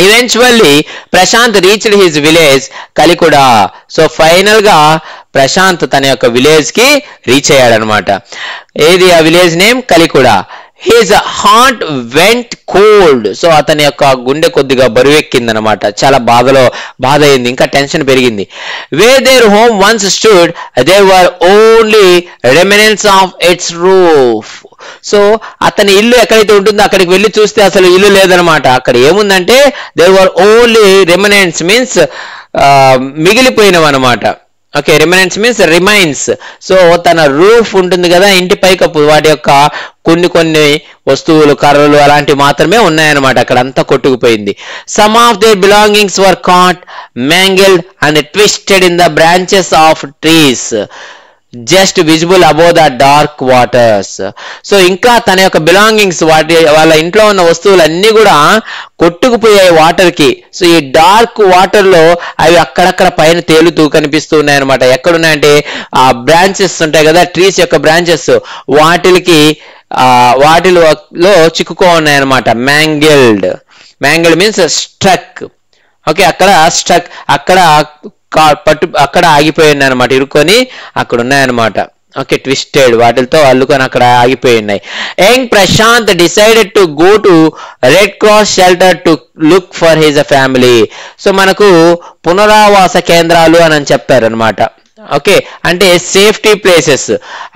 Eventually Prashant reached his village Kalikuda. So final గా ప్రశాంత్ తన యొక్క విలేజ్ కి రీచ్ అయ్యాడు అనమాట. ఏది ఆ village name? Kalikuda. His heart went cold. So అతని యొక్క గుండె కొద్దిగా బరువెక్కింది అనమాట. చాలా బాధ అయింది, ఇంకా టెన్షన్ పెరిగింది. Where their home once stood there were only remnants of its roof. So అతని ఇల్లు ఎక్కడైతే ఉంటుందో అక్కడికి వెళ్ళి చూస్తే అసలు ఇల్లు లేదనమాట. అక్కడ ఏముందంటే there were only remnants means మిగిలిపోయినవి అనమాట. Okay, remnants means remains. So తన రూఫ్ ఉంటుంది కదా, ఇంటి పైకప్పు, వాటి యొక్క కొన్ని వస్తువులు, కర్రలు అలాంటివి మాత్రమే ఉన్నాయన్నమాట. అక్కడ అంతా కొట్టుకుపోయింది. Some of their belongings were cot, mangled and twisted in the branches of trees just visible above the dark waters. So ఇంకా తన యొక్క బిలాంగింగ్స్, వాళ్ళ ఇంట్లో ఉన్న వస్తువులన్నీ కూడా కొట్టుకుపోయాయి వాటర్ కి. సో ఈ డార్క్ వాటర్ లో అవి అక్కడక్కడ పైన తేలుతూ కనిపిస్తూ ఉన్నాయి అనమాట. ఎక్కడున్నాయంటే ఆ బ్రాంచెస్ ఉంటాయి కదా, ట్రీస్ యొక్క బ్రాంచెస్, వాటిలో చిక్కుకో ఉన్నాయి అనమాట. Mangled means struck. ఓకే, అక్కడ ఆగిపోయింది అనమాట, ఇరుక్కొని అక్కడ ఉన్నాయన్నమాట. ఓకే, ట్విస్టెడ్, వాటితో అల్లుకొని అక్కడ ఆగిపోయి ఉన్నాయి. Young Prashant decided to go to Red Cross shelter to look for his family. So మనకు పునరావాస కేంద్రాలు అని చెప్తారనమాట. ఓకే, అంటే సేఫ్టీ ప్లేసెస్,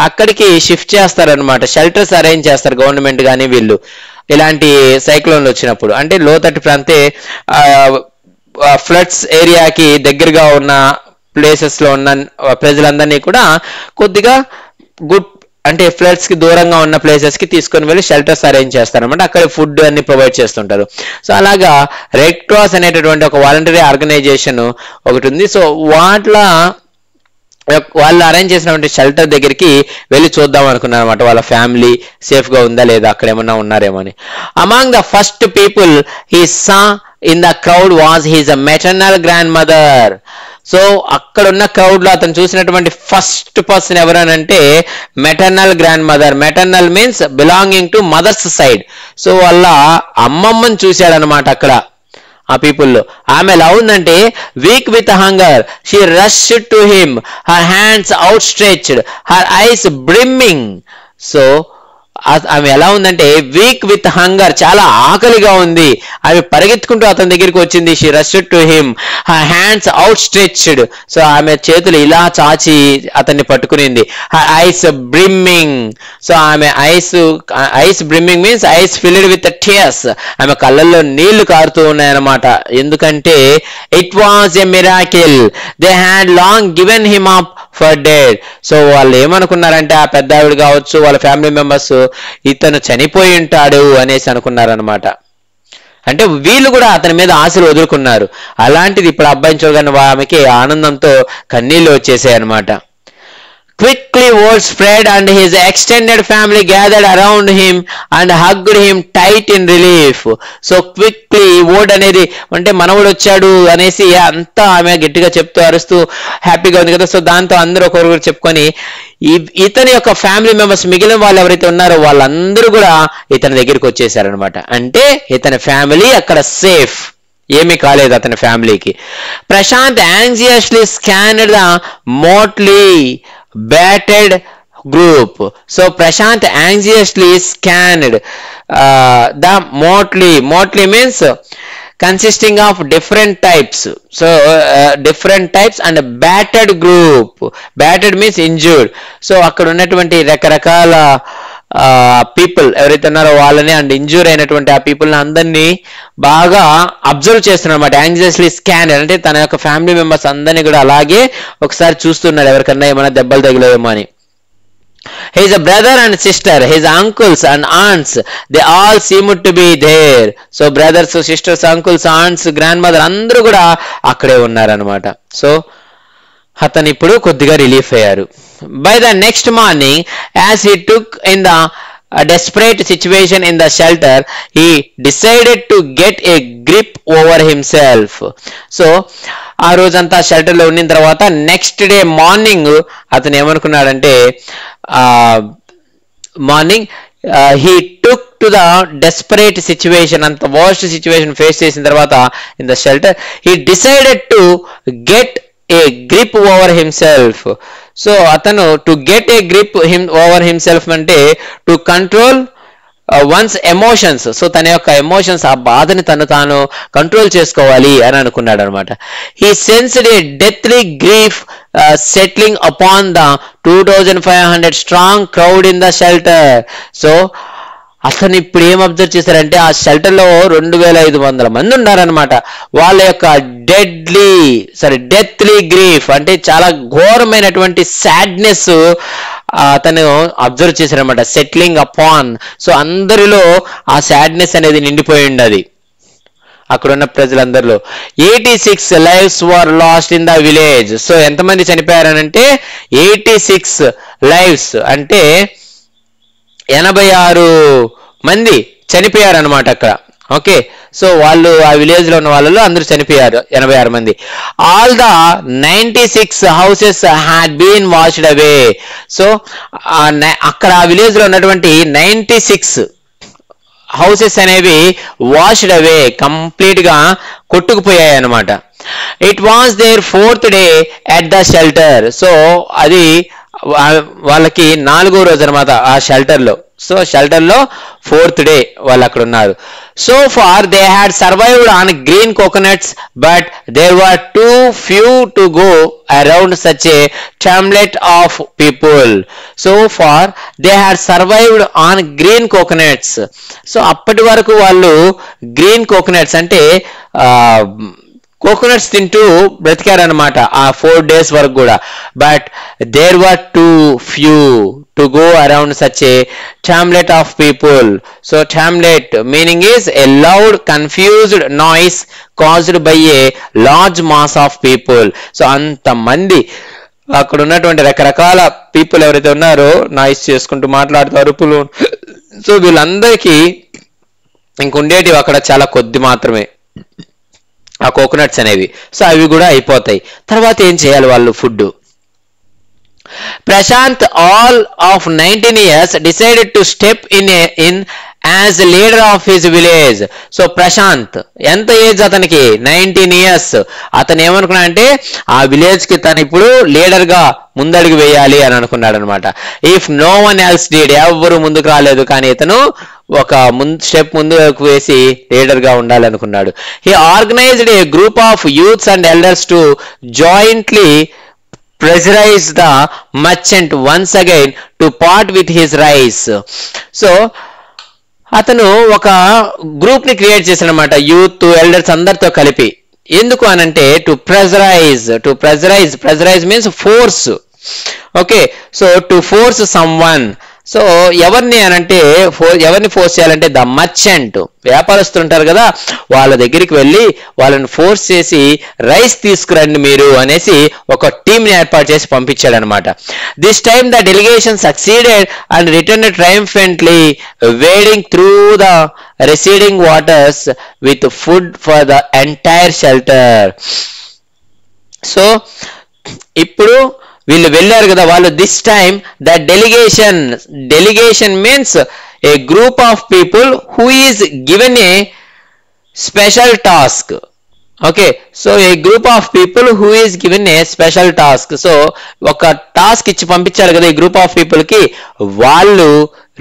అక్కడికి షిఫ్ట్ చేస్తారనమాట. షెల్టర్స్ అరేంజ్ చేస్తారు గవర్నమెంట్ కానీ వీళ్ళు, ఇలాంటి సైక్లోన్లు వచ్చినప్పుడు. అంటే లోతట్టు ప్రాంతే ఫ్లడ్స్ ఏరియాకి దగ్గరగా ఉన్న ప్లేసెస్ లో ఉన్న ప్రజలందరినీ కూడా కొద్దిగా అంటే ఫ్లడ్స్ కి దూరంగా ఉన్న ప్లేసెస్ కి తీసుకొని వెళ్ళి షెల్టర్స్ అరేంజ్ చేస్తారనమాట. అక్కడ ఫుడ్ అన్ని ప్రొవైడ్ చేస్తుంటారు. సో అలాగా రెడ్ క్రాస్ అనేటటువంటి ఒక వాలంటరీ ఆర్గనైజేషన్ ఒకటి ఉంది. సో వాళ్ళు అరేంజ్ చేసినటువంటి షెల్టర్ దగ్గరికి వెళ్ళి చూద్దాం అనుకున్నారు అనమాట. వాళ్ళ ఫ్యామిలీ సేఫ్ గా ఉందా లేదా, అక్కడ ఏమన్నా ఉన్నారేమో అని. Among the first people he saw in the crowd was his maternal grandmother. So అక్కడ ఉన్న క్రౌడ్ లో అతను చూసినటువంటి ఫస్ట్ పర్సన్ ఎవరనంటే maternal grandmother. Maternal means belonging to mother's side. So వాళ్ళ అమ్మమ్మని చూశాడనమాట అక్కడ ఆ పీపుల్లో. ఆమె ఎలా ఉందంటే weak with hunger, she rushed to him, her hands outstretched, her eyes brimming. So ఆమె ఎలా ఉందంటే వీక్ విత్ హంగర్, చాలా ఆకలిగా ఉంది. ఆమె పరిగెత్తుకుంటూ అతని దగ్గరికి వచ్చింది. She rushed to him, her hands outstretched. So ఆమె చేతులు ఇలా చాచి అతన్ని పట్టుకునింది. Her eyes brimming. సో ఆమె eyes brimming means eyes filled with tears. ఆమె కళ్ళల్లో నీళ్లు కారుతూ ఉన్నాయన్నమాట. ఎందుకంటే it was a miracle, they had long given him up for dead. So వాళ్ళు ఏమనుకున్నారంటే ఆ పెద్ద ఆవిడ కావచ్చు, వాళ్ళ ఫ్యామిలీ మెంబర్స్, ఇతను చనిపోయి ఉంటాడు అనేసి అనుకున్నారనమాట. అంటే వీళ్ళు కూడా అతని మీద ఆశలు వదులుకున్నారు. అలాంటిది ఇప్పుడు అబ్బాయిని చూడగానే ఆమెకి ఆనందంతో కన్నీళ్లు వచ్చేసాయి అనమాట. Quickly word spread and his extended family gathered around him and hugged him tight in relief. So quickly word అనేది అంటే మనవడు వచ్చాడు అనేసి అంతా ఆమె గట్టిగా చెప్తూ అరుస్తూ హ్యాపీగా ఉంది కదా. సో దాంతో అందరూ ఒకరు చెప్పుకొని ఇతని యొక్క ఫ్యామిలీ మెంబర్స్ మిగిలిన వాళ్ళు ఎవరైతే ఉన్నారో వాళ్ళందరూ కూడా ఇతని దగ్గరికి వచ్చేసారనమాట. అంటే ఇతని ఫ్యామిలీ అక్కడ సేఫ్, ఏమీ కాలేదు అతని ఫ్యామిలీకి. Prashant anxiously scanned the motley battered group. So Prashant anxiously scanned the motley means consisting of different types. So different types and a battered group. Battered means injured. So అక్కడ ఉన్నటువంటి రకరకాల పీపుల్ ఎవరైతే ఉన్నారో వాళ్ళని అండ్ ఇంజూర్ అయినటువంటి ఆ పీపుల్ని అందరినీ బాగా అబ్జర్వ్ చేస్తున్నాడు అనమాట. యాంగ్జియస్లీ స్కాన్ అంటే తన యొక్క ఫ్యామిలీ మెంబర్స్ అందరినీ కూడా అలాగే ఒకసారి చూస్తున్నాడు ఎవరికన్నా ఏమైనా దెబ్బలు తగిలేమో అని. His brother and sister, his uncles and aunts, they all seemed to be there. So brothers, sisters, uncles, aunts, grandmother అందరూ కూడా అక్కడే ఉన్నారనమాట. సో అతను ఇప్పుడు కొద్దిగా రిలీఫ్ అయ్యారు. By the next morning, as he took in the desperate situation in the shelter, he decided to get a grip over himself. So ఆ రోజంతా షెల్టర్లో ఉన్న తర్వాత నెక్స్ట్ డే మార్నింగ్ అతను ఏమనుకున్నాడంటే morning he took to the desperate situation, అంత worst situation face చేసిన తర్వాత in the shelter, he decided to get a grip over himself. So అతను to get a grip over himself అంటే to control one's emotions. So తన యొక్క emotions ఆ బాధని తాను కంట్రోల్ చేసుకోవాలి అని అనుకున్నాడు అనమాట. He sensed a deathly grief settling upon the 2500 strong crowd in the shelter. So అతను ఇప్పుడు ఏం అబ్జర్వ్ చేశారంటే ఆ షెల్టర్లో 2500 మంది ఉన్నారనమాట. వాళ్ళ యొక్క డెత్లీ గ్రీఫ్ అంటే చాలా ఘోరమైనటువంటి సాడ్నెస్ అతను అబ్జర్వ్ చేశారనమాట. సెటిలింగ్ అపాన్, సో అందరిలో ఆ సాడ్నెస్ అనేది నిండిపోయి ఉండదు అక్కడున్న ప్రజలందరిలో. 86 lives were lost in the village. So ఎంతమంది చనిపోయారనంటే 86 lives అంటే 86 మంది చనిపోయారు అనమాట అక్కడ. ఓకే, సో వాళ్ళు ఆ విలేజ్ లో ఉన్న వాళ్ళలో అందరూ చనిపోయారు 86 మంది. All the 96 houses had been washed away. So అక్కడ ఆ విలేజ్ లో ఉన్నటువంటి 96 హౌసెస్ అనేవి వాష్డ్ అవే, కంప్లీట్ గా కొట్టుకుపోయాయి అనమాట. It was their 4th day at the shelter. So అది వాళ్ళకి 4వ రోజు అనమాట ఆ షెల్టర్ లో. సో షెల్టర్ లో 4th day వాళ్ళు అక్కడ ఉన్నారు. So far they had survived on green coconuts but there were too few to go around such a hamlet of people. So far they had survived on green coconuts. So అప్పటి వరకు వాళ్ళు green coconuts అంటే coconuts తింటూ బ్రతికారనమాట ఆ 4 days వరకు కూడా. But there were too few to go around such a hamlet of people. So hamlet meaning is a loud confused noise caused by a large mass of people. So అంతమంది అక్కడ ఉన్నటువంటి రకరకాల people ఎవరైతే ఉన్నారో noise చేసుకుంటూ మాట్లాడుతూ అరుపులు, so వీళ్ళందరికీ ఇంకొండేటివి అక్కడ చాలా కొద్ది మాత్రమే ఆ కోకోనట్స్ అనేవి. సో అవి కూడా అయిపోతాయి. తర్వాత ఏం చేయాలి వాళ్ళు? Food. Prashant all of 19 years decided to step in as leader of his village. So Prashant ఎంత ఏజ్ అతనికి? 19 years. అతను ఏమనుకున్నా అంటే ఆ విలేజ్ కి తను ఇప్పుడు లీడర్ గా ముందడుగు వేయాలి అని అనుకున్నాడు అనమాట. If no one else did, ఎవరు ముందుకు రాలేదు కానీ ఇతను ఒక స్టెప్ ముందుకు వేసి లీడర్ గా ఉండాలనుకున్నాడు. He organised a group of youths and elders to jointly pressurize the merchant once again to part with his rice. So అతను ఒక గ్రూప్ ని క్రియేట్ చేశాడు అనమాట, యూత్ ఎల్డర్స్ అందరితో కలిపి. ఎందుకు అనంటే to pressurise means force. Okay, so to force some one. So ఎవరిని అనంటే ఎవరిని ఫోర్స్ చేయాలంటే ద మర్చెంట్, వ్యాపారస్తులు ఉంటారు కదా, వాళ్ళ దగ్గరికి వెళ్ళి వాళ్ళని ఫోర్స్ చేసి రైస్ తీసుకురండి మీరు అనేసి ఒక టీంని ఏర్పాటు చేసి పంపించాడు అనమాట. This time the delegation succeeded and return triumphantly wading through the receding waters with food for the entire shelter. So ఇప్పుడు వీళ్ళు వెళ్ళారు కదా వాళ్ళు, this time the delegation means A group of people who is given a special task. Okay, so A group of people who is given a special task. So ఒక task ఇచ్చి పంపించారు కదా ఈ గ్రూప్ ఆఫ్ పీపుల్ కి, వాళ్ళు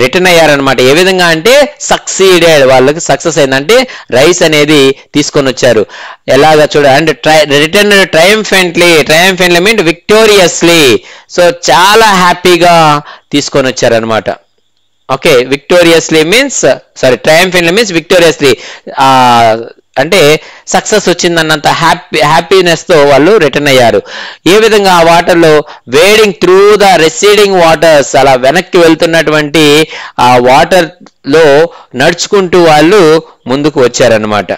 return అయ్యారనమాట. ఏ విధంగా అంటే succeeded, వాళ్ళకి సక్సెస్ అయిందంటే రైస్ అనేది తీసుకొని వచ్చారు. ఎలాగా చూడ and return triumphantly mean victoriously. So చాలా హ్యాపీగా తీసుకొని వచ్చారనమాట. Okay, victoriously means triumphantly means victoriously, అంటే సక్సెస్ వచ్చిందన్నంత హ్యాపీనెస్ తో వాళ్ళు రిటర్న్ అయ్యారు. ఏ విధంగా ఆ వాటర్లో వేడింగ్ త్రూ ద రెసీడింగ్ వాటర్స్, అలా వెనక్కి వెళ్తున్నటువంటి ఆ వాటర్ లో నడుచుకుంటూ వాళ్ళు ముందుకు వచ్చారనమాట.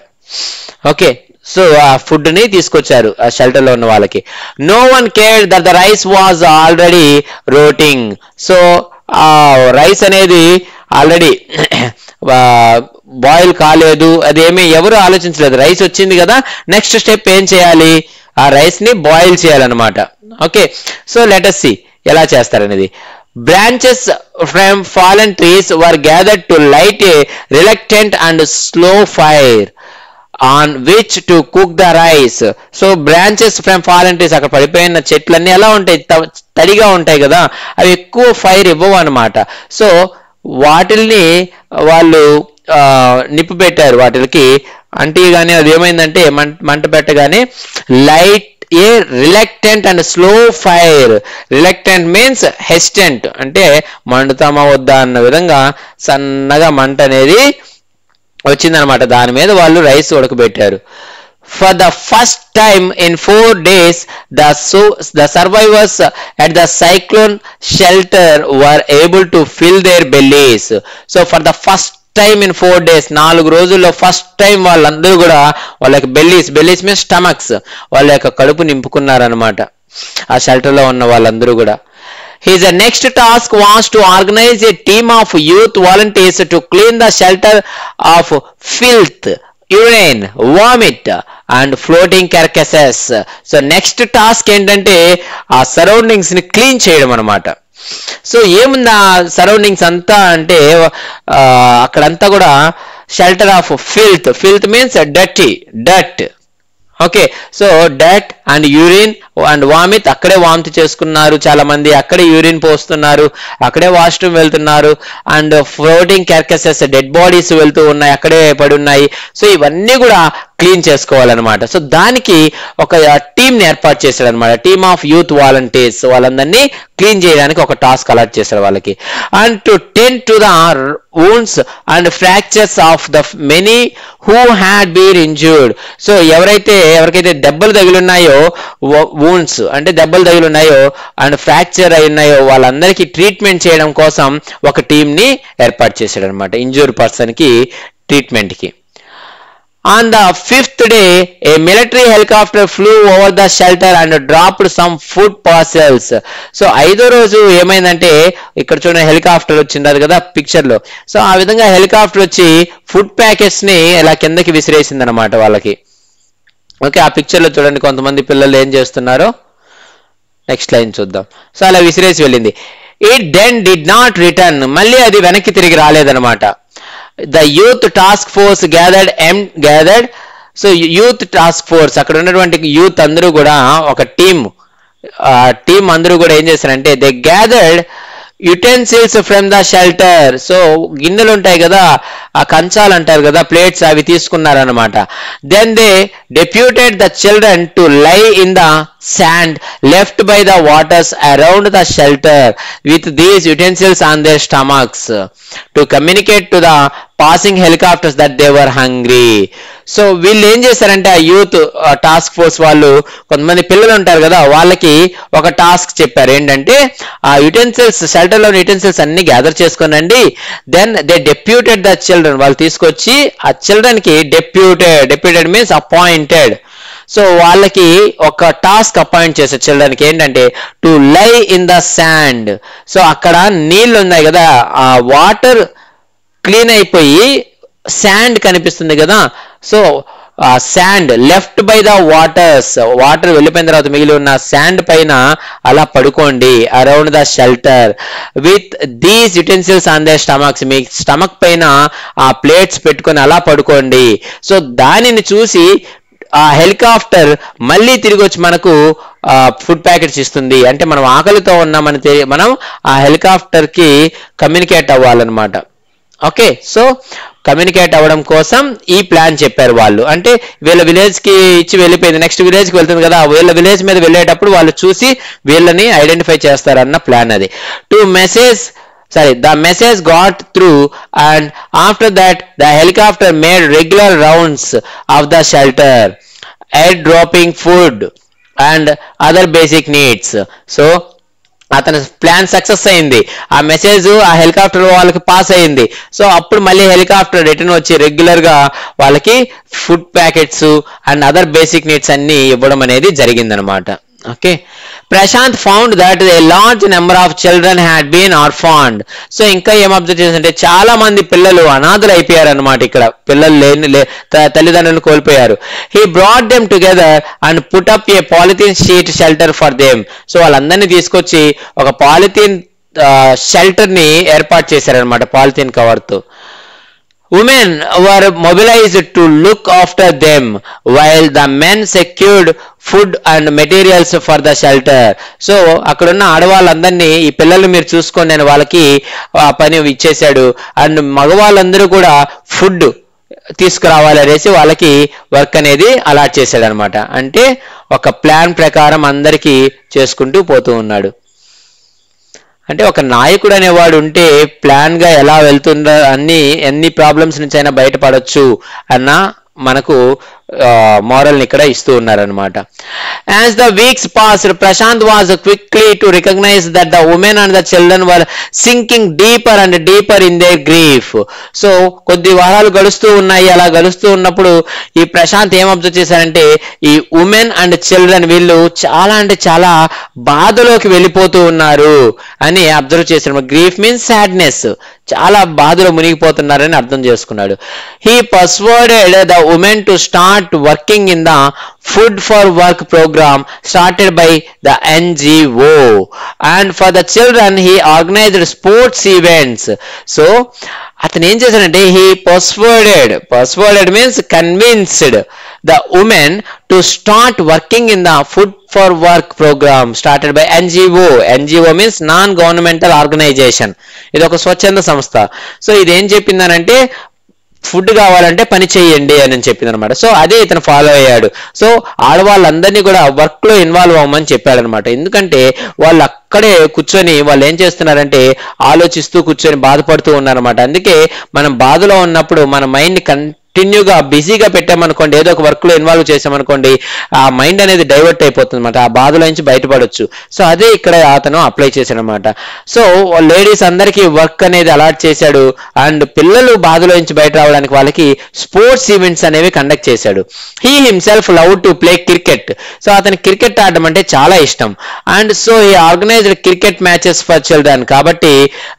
ఓకే, సో ఆ ఫుడ్ ని తీసుకొచ్చారు ఆ షెల్టర్ లో ఉన్న వాళ్ళకి. No one cared that the rice was already rotting. So ఆ రైస్ అనేది ఆల్రెడీ బాయిల్ కాలేదు, అదేమీ ఎవరు ఆలోచించలేదు. రైస్ వచ్చింది కదా, నెక్స్ట్ స్టెప్ ఏం చేయాలి, ఆ రైస్ ని బాయిల్ చేయాలన్నమాట. Okay, so let us see ఎలా చేస్తారనేది. Branches from fallen trees were gathered to light a reluctant and slow fire on which to cook the rice. So branches from fallen trees, అక్కడ పడిపోయిన చెట్లన్నీ ఎలా ఉంటాయి, తడిగా ఉంటాయి కదా, అవి ఎక్కువ ఫైర్ ఇవ్వవు అనమాట. సో వాటిల్ని వాళ్ళు నిప్పు పెట్టారు, వాటికి అంటీగానే అది ఏమైందంటే మంట పెట్టగానే light a reluctant and slow fire. Reluctant means hesitant, అంటే మండుతామా వద్దా అన్న విధంగా సన్నగా మంట అనేది వచ్చిందనమాట. దాని మీద వాళ్ళు rice ఉడకబెట్టారు. For the first time in 4 days, the survivors at the cyclone shelter were able to fill their bellies. So for the first time in 4 days, 4 రోజుల్లో ఫస్ట్ టైం వాళ్ళందరూ కూడా వాళ్ళ యొక్క బెల్లీస్ మీన్స్ స్టమక్స్, వాళ్ళ యొక్క కడుపు నింపుకున్నారనమాట ఆ shelter లో ఉన్న వాళ్ళందరూ కూడా. His next task was to organize a team of youth volunteers to clean the shelter of filth, urine, vomit and floating carcasses. So next task ఏంటంటే ఆ సరౌండింగ్స్ ని క్లీన్ చేయడం అనమాట. సో ఏముంది ఆ సరౌండింగ్స్ అంతా అంటే అక్కడంతా కూడా shelter of filth means dirt. Okay, so dirt and urine and vomit, అక్కడే వామిట్ చేసుకున్నారు చాలా మంది, అక్కడే యూరిన్ పోస్తున్నారు, అక్కడే వాష్రూమ్ వెళ్తున్నారు. అండ్ ఫ్లోటింగ్ క్యార్కసెస్, డెడ్ బాడీస్ వెళ్తూ ఉన్నాయి, అక్కడే పడి ఉన్నాయి. సో ఇవన్నీ కూడా క్లీన్ చేసుకోవాలన్నమాట. సో దానికి ఒక టీమ్ ని ఏర్పాటు చేశాడు అనమాట, టీమ్ ఆఫ్ యూత్ వాలంటీర్స్. వాళ్ళందరినీ క్లీన్ చేయడానికి ఒక టాస్క్ అలాట్ చేశారు వాళ్ళకి. And to tend to the wounds and fractures of the many who had been injured. So ఎవరికైతే దెబ్బలు తగిలిన్నాయో, wounds అంటే దెబ్బలు తగిలిన్నాయో అండ్ ఫ్రాక్చర్ అయి ఉన్నాయో వాళ్ళందరికీ ట్రీట్మెంట్ చేయడం కోసం ఒక టీమ్ ని ఏర్పాటు చేశాడు అనమాట, ఇంజూర్డ్ పర్సన్ కి ట్రీట్మెంట్ కి. On the 5th day, a military helicopter flew over the shelter and dropped some food parcels. So 5వ రోజు ఏమైందంటే ఇక్కడ చూడండి హెలికాప్టర్ వచ్చింది కదా పిక్చర్ లో. సో ఆ విధంగా హెలికాప్టర్ వచ్చి ఫుడ్ ప్యాకెట్స్ ని ఇలా కిందకి విసిరేసింది అనమాట వాళ్ళకి. ఓకే, ఆ పిక్చర్ లో చూడండి కొంతమంది పిల్లలు ఏం చేస్తున్నారో. నెక్స్ట్ లైన్ చూద్దాం. సో అలా విసిరేసి వెళ్ళింది. It then did not return. మళ్ళీ అది వెనక్కి తిరిగి రాలేదన్నమాట. The youth task force gathered. So youth task force, అక్కడ ఉన్నటువంటి యూత్ అందరూ కూడా ఒక టీమ్ అందరూ కూడా ఏం చేశారంటే they gathered utensils from the shelter. So గిన్నెలు ఉంటాయి కదా, ఆ కంచాలు అంటారు కదా, ప్లేట్స్, అవి తీసుకున్నారనమాట. Then they deputed the children to lie in the sand left by the waters around the shelter with these utensils on their stomachs to communicate to the passing helicopters that they were hungry. So వీళ్ళు ఏం చేశారంటే ఆ youth task force వాళ్ళు, కొంతమంది పిల్లలు ఉంటారు కదా, వాళ్ళకి ఒక టాస్క్ చెప్పారు. ఏంటంటే ఆ యుటెన్సిల్స్, షెల్టర్ లోని యుటెన్సిల్స్ అన్ని గ్యాదర్ చేసుకోనండి. Then they deputed the children, వాళ్ళు తీసుకొచ్చి ఆ చిల్డ్రన్ కి డెప్యూటెడ్ మీన్స్ అపాయింటెడ్. సో వాళ్ళకి ఒక టాస్క్ అపాయింట్ చేశారు చిల్డ్రన్కి, ఏంటంటే to lie in the sand. So అక్కడ నీళ్ళు ఉన్నాయి కదా, ఆ వాటర్ క్లీన్ అయిపోయి శాండ్ కనిపిస్తుంది కదా, so sand left by the waters, water వెళ్ళిపోయిన తర్వాత మిగిలి ఉన్న శాండ్ పైన అలా పడుకోండి, around the shelter with these utensils on the stomachs, me stomach పైన ఆ ప్లేట్స్ పెట్టుకొని అలా పడుకోండి. సో దానిని చూసి ఆ హెలికాప్టర్ మళ్ళీ తిరిగి వచ్చి మనకు ఫుడ్ ప్యాకెట్స్ ఇస్తుంది. అంటే మనం ఆకలితో ఉన్నామని మనం ఆ హెలికాప్టర్ కి కమ్యూనికేట్ అవ్వాలన్నమాట. ఓకే, సో కమ్యూనికేట్ అవ్వడం కోసం ఈ ప్లాన్ చెప్పారు వాళ్ళు. అంటే వీళ్ళ విలేజ్ కి ఇచ్చి వెళ్ళిపోయింది, నెక్స్ట్ విలేజ్ కి వెళ్తుంది కదా, వీళ్ళ విలేజ్ మీద వెళ్ళేటప్పుడు వాళ్ళు చూసి వీళ్ళని ఐడెంటిఫై చేస్తారన్న ప్లాన్ అది. The message got through, and after that the helicopter made regular rounds of the shelter, airdropping food and other basic needs. So అతని ప్లాన్ సక్సెస్ అయింది, ఆ మెసేజ్ ఆ హెలికాప్టర్ వాళ్ళకి పాస్ అయింది. సో అప్పుడు మళ్ళీ హెలికాప్టర్ రిటర్న్ వచ్చి రెగ్యులర్ గా వాళ్ళకి food packets and other basic needs అన్ని ఇవ్వడం అనేది జరిగిందనమాట. Okay, Prashant found that a large number of children had been orphaned. So ఇంకా ఏం అబ్జర్వ్ చేసింటే చాలా మంది పిల్లలు అనాథలు అయిపోయారు అనమాట. ఇక్కడ పిల్లలు తల్లిదండ్రులను కోల్పోయారు. He brought them together and put up A polythene sheet shelter for them. So వాళ్ళందరినీ తీసుకొచ్చి ఒక పాలిథిన్ షెల్టర్ ని ఏర్పాటు చేశారనమాట, పాలిథిన్ కవర్ తో. Women were mobilized to look after them while the men secured food and materials for the shelter. So అక్కడున్న ఆడవాళ్ళందరినీ ఈ పిల్లలు మీరు చూసుకోండి అని వాళ్ళకి పని ఇచ్చేశాడు. అండ్ మగవాళ్ళందరూ కూడా ఫుడ్ తీసుకురావాలి అనేసి వాళ్ళకి వర్క్ అనేది అలాట్ చేశాడు అనమాట. అంటే ఒక ప్లాన్ ప్రకారం అందరికీ చేసుకుంటూ పోతూ ఉన్నాడు. అంటే ఒక నాయకుడు అనేవాడు ఉంటే ప్లాన్ గా ఎలా వెళ్తుందో ఎన్ని ప్రాబ్లమ్స్ నుంచి అయినా బయటపడొచ్చు అన్న మనకు మోరల్ని ఇక్కడ ఇస్తూ ఉన్నారనమాట. As the weeks passed, Prashant was quickly to recognize that the women and the children were sinking deeper and deeper in their grief. So కొద్ది వారాలు గడుస్తూ ఉన్నాయి. అలా గడుస్తూ ఉన్నప్పుడు ఈ ప్రశాంత్ ఏం అబ్జర్వ్ చేశారంటే ఈ ఉమెన్ అండ్ చిల్డ్రన్ వీళ్ళు చాలా అంటే చాలా బాధలోకి వెళ్ళిపోతూ ఉన్నారు అని అబ్జర్వ్ చేశారు. గ్రీఫ్ మీన్స్ సాడ్నెస్, చాలా బాధలో మునిగిపోతున్నారని అర్థం చేసుకున్నాడు. He persuaded the women to start working in the food for work program started by the NGO, and for the children he organized sports events. So అతను ఏం చేశాడంటే he persuaded means convinced the women to start working in the food for work program started by NGO means non governmental organization. ఇది ఒక స్వచ్ఛంద సంస్థ. So ఇది ఏం చెప్పిందనంటే food కావాలంటే పని చేయండి అని చెప్పింది అనమాట. సో అదే ఇతను ఫాలో అయ్యాడు. సో ఆడవాళ్ళందరినీ కూడా వర్క్ లో ఇన్వాల్వ్ అవ్వమని చెప్పాడు అనమాట. ఎందుకంటే వాళ్ళు అక్కడే కూర్చొని వాళ్ళు ఏం చేస్తున్నారంటే ఆలోచిస్తూ కూర్చొని బాధపడుతూ ఉన్నారన్నమాట. అందుకే మనం బాధలో ఉన్నప్పుడు మన మైండ్ కంటిన్యూగా బిజీగా పెట్టామనుకోండి, ఏదో ఒక వర్క్ లో ఇన్వాల్వ్ చేసామనుకోండి, ఆ మైండ్ అనేది డైవర్ట్ అయిపోతుంది అనమాట, ఆ బాధలో నుంచి బయటపడొచ్చు. సో అదే ఇక్కడ అతను అప్లై చేశాడు అనమాట. సో లేడీస్ అందరికీ వర్క్ అనేది అలాట్ చేశాడు. అండ్ పిల్లలు బాధలో నుంచి బయట రావడానికి వాళ్ళకి స్పోర్ట్స్ ఈవెంట్స్ అనేవి కండక్ట్ చేశాడు. He himself love to play cricket. So అతను క్రికెట్ ఆడడం అంటే చాలా ఇష్టం. అండ్ సో ఈ organised cricket matches for children, కాబట్టి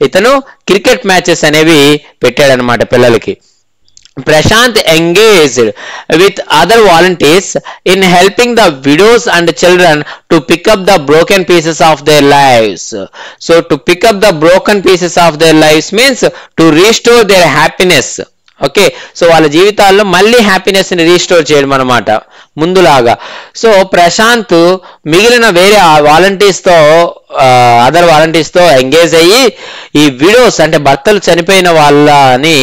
ఇతను క్రికెట్ మ్యాచెస్ అనేవి పెట్టాడనమాట పిల్లలకి. Prashant engaged with other volunteers in helping the widows and children to pick up the broken pieces of their lives. So to pick up the broken pieces of their lives means to restore their happiness. Okay, so వాళ్ళ జీవితాల్లో మళ్ళీ happiness ని restore చేయడం అనమాట ముందులాగా. So Prashanth మిగిలిన వేరే volunteers తో అదర్ వాలంటీర్స్ తో ఎంగేజ్ అయ్యి ఈ విడోస్ అంటే భర్తలు చనిపోయిన వాళ్ళని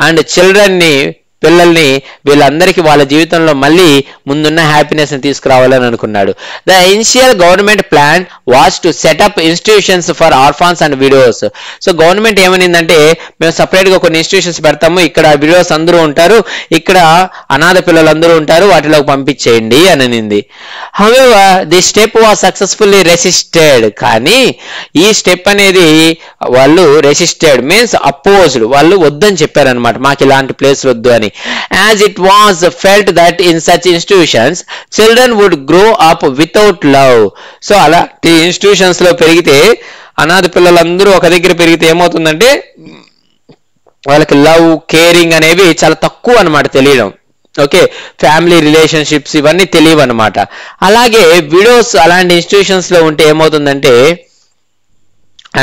అండ్ చిల్డ్రన్ ని పిల్లల్ని వీళ్ళందరికీ వాళ్ళ జీవితంలో మళ్ళీ ముందున్న హ్యాపీనెస్ ని తీసుకురావాలని అనుకున్నాడు. The initial government plan was to set up institutions for orphans and widows. So government ఏమనిందంటే మేము సపరేట్ గా కొన్ని ఇన్స్టిట్యూషన్స్ పెడతాము, ఇక్కడ విడోస్ అందరూ ఉంటారు, ఇక్కడ అనాథ పిల్లలందరూ ఉంటారు, వాటిలోకి పంపించేయండి అని అనింది. However the step was successfully resisted. కానీ ఈ స్టెప్ అనేది వాళ్ళు రెసిస్టెడ్ మీన్స్ అపోజ్డ్, వాళ్ళు వద్దని చెప్పారనమాట, మాకు ఇలాంటి ప్లేస్ వద్దు అని. As it was felt that in such institutions children would grow up without love. So అలాంటి ఇన్స్టిట్యూషన్స్ లో పెరిగితే అనాథ పిల్లలందరూ ఒక దగ్గర పెరిగితే ఏమవుతుందంటే వాళ్ళకి లవ్ కేరింగ్ అనేవి చాలా తక్కువ అనమాట తెలియడం. ఓకే, ఫ్యామిలీ రిలేషన్షిప్స్ ఇవన్నీ తెలియవు అనమాట. అలాగే విడోస్ అలాంటి ఇన్స్టిట్యూషన్స్ లో ఉంటే ఏమవుతుందంటే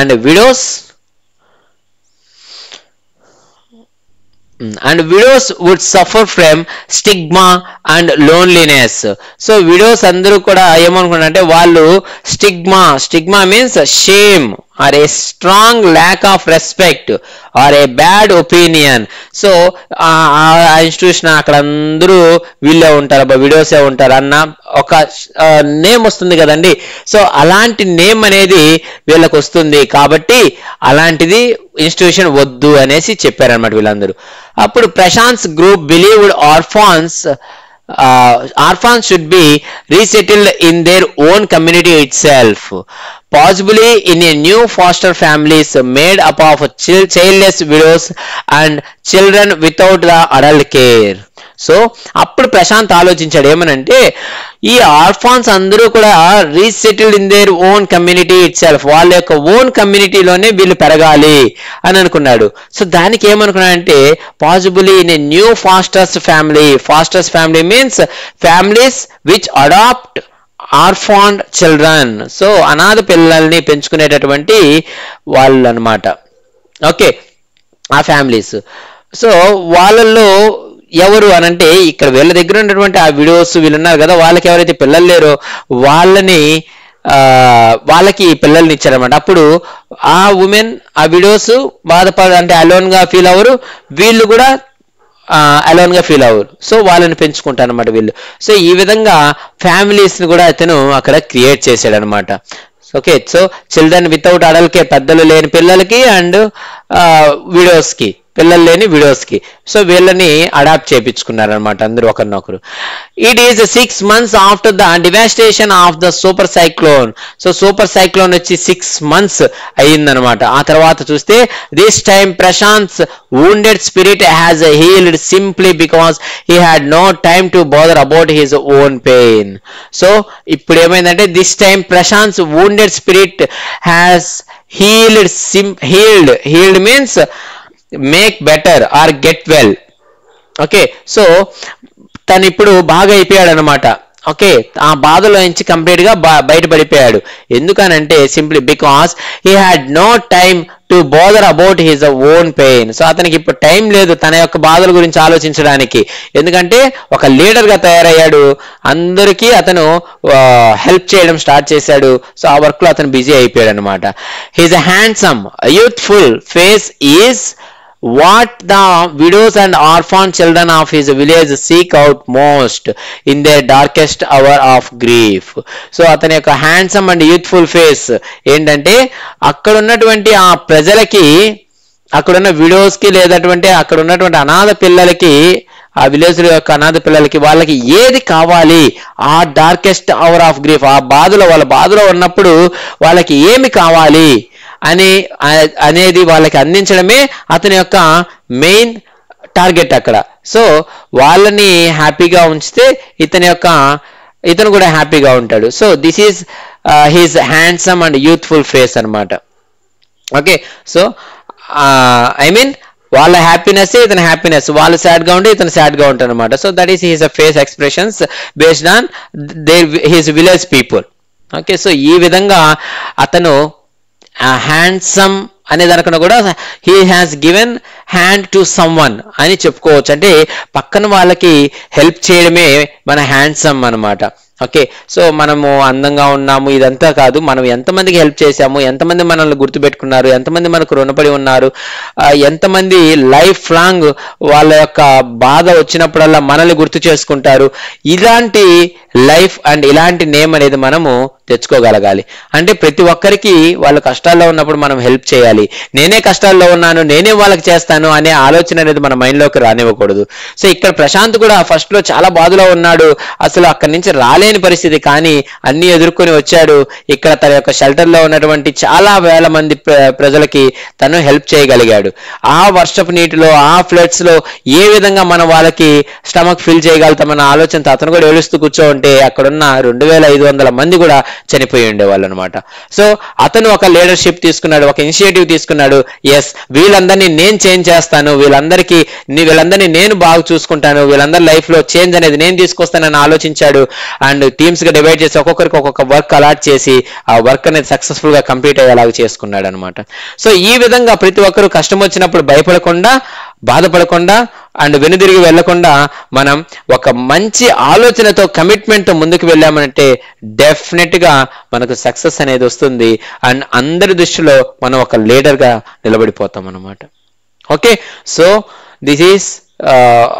and widows would suffer from stigma and loneliness. So widows అందరూ కూడా ఏమనుకున్నారంటే వాళ్ళు stigma means shame or a strong lack of respect or a bad opinion. So ఆ ఇన్స్టిట్యూషన్ అక్కడ అందరూ వీళ్ళే ఉంటారు, అబ్బా విడోసే ఉంటారు అన్న ఒక నేమ్ వస్తుంది కదండి. సో అలాంటి నేమ్ అనేది వీళ్ళకి వస్తుంది కాబట్టి అలాంటిది ఇన్స్టిట్యూషన్ వద్దు అనేసి చెప్పారనమాట వీళ్ళందరూ. అప్పుడు Prashant group believed orphans should be resettled in their own community itself, possibly in a new foster families made up of childless widows and children without the adult care. So అప్పుడు ప్రశాంత్ ఆలోచించాడు ఏమనంటే ఈ ఆర్ఫాన్స్ అందరూ కూడా resettled in their own community itself, వాళ్ళ యొక్క own కమ్యూనిటీలోనే వీళ్ళు పెరగాలి అని అనుకున్నాడు. సో దానికి ఏమనుకున్నాడంటే possibly in a new fosters family means families which adopt orphan children. So అనాథ పిల్లల్ని పెంచుకునేటటువంటి వాళ్ళు అనమాట. ఓకే, ఆ ఫ్యామిలీస్. సో వాళ్ళల్లో ఎవరు అనంటే ఇక్కడ వీళ్ళ దగ్గర ఉన్నటువంటి ఆ విడోస్ వీళ్ళు ఉన్నారు కదా, వాళ్ళకి ఎవరైతే పిల్లలు లేరో వాళ్ళకి పిల్లల్ని ఇచ్చారనమాట. అప్పుడు ఆ ఉమెన్ ఆ విడోస్ అంటే అలోన్ గా ఫీల్ అవ్వరు, వీళ్ళు కూడా అలోన్ గా ఫీల్ అవ్వరు. సో వాళ్ళని పెంచుకుంటారు అనమాట వీళ్ళు. సో ఈ విధంగా ఫ్యామిలీస్ ని కూడా అతను అక్కడ క్రియేట్ చేశాడు అనమాట. ఓకే, సో చిల్డ్రన్ వితౌట్ అడల్కే పెద్దలు లేని పిల్లలకి అండ్ విడోస్ కి పిల్లలు లేని విడోస్ కి. సో వీళ్ళని అడాప్ట్ చేయించుకున్నారు అనమాట అందరూ ఒకరినొకరు. It is 6 months after the devastation of the super cyclone. So super cyclone వచ్చి 6 months అయ్యిందనమాట. ఆ తర్వాత చూస్తే this time Prashant wounded spirit has healed simply because he had no time to bother about his own pain. So ఇప్పుడు ఏమైందంటే this time Prashant wounded spirit has healed means make better or get well. Okay, so తను ఇప్పుడు బాగా అయిపోయాడు అనమాట. Okay, ఆ బాధలో నుంచి కంప్లీట్ గా బయటపడిపోయాడు. ఎందుకనంటే simply because he had no time to bother about his own pain. So అతనికి ఇప్పుడు టైం లేదు తన యొక్క బాధల గురించి ఆలోచించడానికి, ఎందుకంటే ఒక లీడర్ గా తయారయ్యాడు, అందరికీ అతను హెల్ప్ చేయడం స్టార్ట్ చేశాడు. సో ఆ వర్క్ లో అతను బిజీ అయిపోయాడు అనమాట. His handsome youthful face is what the widows and orphan children of his village seek out most in their darkest hour of grief. So అతని యొక్క హ్యాండ్సమ్ అండ్ యూత్ఫుల్ ఫేస్ ఏంటంటే అక్కడ ఉన్నటువంటి ఆ ప్రజలకి, అక్కడున్న విడోస్ కి లేదటువంటి అక్కడ ఉన్నటువంటి అనాథ పిల్లలకి, ఆ విలేజ్ యొక్క అనాథ పిల్లలకి వాళ్ళకి ఏది కావాలి, ఆ డార్కెస్ట్ అవర్ ఆఫ్ గ్రీఫ్, ఆ బాధలో వాళ్ళ బాధలో ఉన్నప్పుడు వాళ్ళకి ఏమి కావాలి అనేది వాళ్ళకి అందించడమే అతని యొక్క మెయిన్ టార్గెట్ అక్కడ. సో వాళ్ళని హ్యాపీగా ఉంచితే ఇతను కూడా హ్యాపీగా ఉంటాడు. So this is his handsome and youthful face అనమాట. ఓకే, సో ఐ మీన్ వాళ్ళ హ్యాపీనెస్ ఇతని హ్యాపీనెస్, వాళ్ళు సాడ్ గా ఉంటే ఇతను సాడ్ గా ఉంటాడు అనమాట. So that is his face expressions based on his village people. Okay, so ఈ విధంగా అతను హ్యాండ్సమ్ అనే దానికన్నా కూడా he has given hand to someone అని చెప్పుకోవచ్చు. అంటే పక్కన వాళ్ళకి హెల్ప్ చేయడమే మన హ్యాండ్సమ్ అన్నమాట. ఓకే, సో మనము అందంగా ఉన్నాము ఇదంతా కాదు, మనం ఎంతమందికి హెల్ప్ చేశాము, ఎంతమంది మనల్ని గుర్తుపెట్టుకున్నారు, ఎంతమంది మనకు రుణపడి ఉన్నారు, ఎంతమంది లైఫ్ లాంగ్ వాళ్ళ యొక్క బాధ వచ్చినప్పుడల్లా మనల్ని గుర్తు చేసుకుంటారు. ఇలాంటి లైఫ్ అండ్ ఇలాంటి నేమ్ అనేది మనము తెచ్చుకోగలగాలి. అంటే ప్రతి ఒక్కరికి వాళ్ళు కష్టాల్లో ఉన్నప్పుడు మనం హెల్ప్ చేయాలి. నేనే కష్టాల్లో ఉన్నాను, నేనే వాళ్ళకి చేస్తాను అనే ఆలోచన అనేది మన మైండ్లోకి రానివ్వకూడదు. సో ఇక్కడ ప్రశాంత్ కూడా ఫస్ట్ లో చాలా బాధలో ఉన్నాడు, అసలు అక్కడి నుంచి రాలేని పరిస్థితి, కానీ అన్ని ఎదుర్కొని వచ్చాడు. ఇక్కడ తన యొక్క షెల్టర్ లో ఉన్నటువంటి చాలా వేల మంది ప్రజలకి తను హెల్ప్ చేయగలిగాడు. ఆ వర్షపు నీటిలో, ఆ ఫ్లడ్స్ లో ఏ విధంగా మనం వాళ్ళకి స్టమక్ ఫిల్ చేయగలుగుతామన్న ఆలోచనతో అతను కూడా ఏడుస్తూ కూర్చోంటే అక్కడున్న 2500 మంది కూడా చనిపోయి ఉండేవాళ్ళు అనమాట. సో అతను ఒక లీడర్షిప్ తీసుకున్నాడు, ఒక ఇనిషియేటివ్ తీసుకున్నాడు. ఎస్, వీళ్ళందరినీ నేను చేంజ్ చేస్తాను, వీళ్ళందరినీ నేను బాగా చూసుకుంటాను, వీళ్ళందరి లైఫ్ లో చేంజ్ అనేది నేను తీసుకొస్తానని ఆలోచించాడు. అండ్ టీమ్స్ గా డివైడ్ చేసి ఒక్కొక్కరికి ఒక్కొక్క వర్క్ అలాట్ చేసి ఆ వర్క్ అనేది సక్సెస్ఫుల్ గా కంప్లీట్ అయ్యేలాగా చేసుకున్నాడు అనమాట. సో ఈ విధంగా ప్రతి ఒక్కరు కష్టం వచ్చినప్పుడు భయపడకుండా, బాధపడకుండా అండ్ వెనుదిరిగి వెళ్లకుండా మనం ఒక మంచి ఆలోచనతో, కమిట్మెంట్ తో ముందుకు వెళ్ళామంటే డెఫినెట్ గా మనకు సక్సెస్ అనేది వస్తుంది. అండ్ అందరి దృష్టిలో మనం ఒక లీడర్ గా నిలబడిపోతాం అన్నమాట. Okay, so this is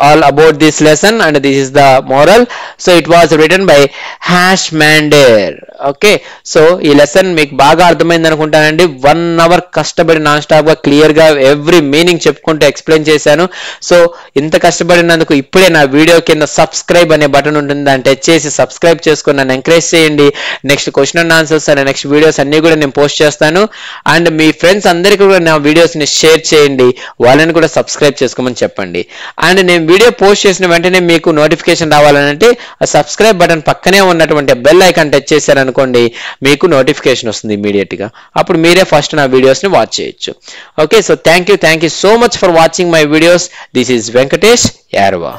all about this lesson and this is the moral. So it was written by Hashmander. Okay, so ఈ లెసన్ మీకు బాగా అర్థమైంది అనుకుంటానండి. 1 hour కష్టపడి నాన్ స్టాప్ గా క్లియర్ గా ఎవ్రీ మీనింగ్ చెప్పుకుంటూ ఎక్స్ప్లెయిన్ చేశాను. సో ఇంత కష్టపడినందుకు ఇప్పుడే నా వీడియో కింద సబ్స్క్రైబ్ అనే బటన్ ఉంటుంది, దాన్ని టచ్ చేసి సబ్స్క్రైబ్ చేసుకుని నన్ను ఎంకరేజ్ చేయండి. నెక్స్ట్ క్వశ్చన్ అండ్ ఆన్సర్స్ అనే నెక్స్ట్ వీడియోస్ అన్ని కూడా నేను పోస్ట్ చేస్తాను. అండ్ మీ ఫ్రెండ్స్ అందరికీ కూడా నా వీడియోస్ ని షేర్ చేయండి, వాళ్ళని కూడా సబ్స్క్రైబ్ చేసుకోమని చెప్పండి. అండ్ నేను వీడియో పోస్ట్ చేసిన వెంటనే మీకు నోటిఫికేషన్ రావాలంటే ఆ సబ్స్క్రైబ్ బటన్ పక్కనే ఉన్నటువంటి బెల్ ఐకాన్ టచ్ చేశారనుకోండి, మీకు నోటిఫికేషన్ వస్తుంది ఇమీడియట్ గా. అప్పుడు మీరే ఫస్ట్ నా వీడియోస్ ని వాచ్ చేయొచ్చు. Okay, so thank you so much for watching my videos. This is Venkatesh యారవా.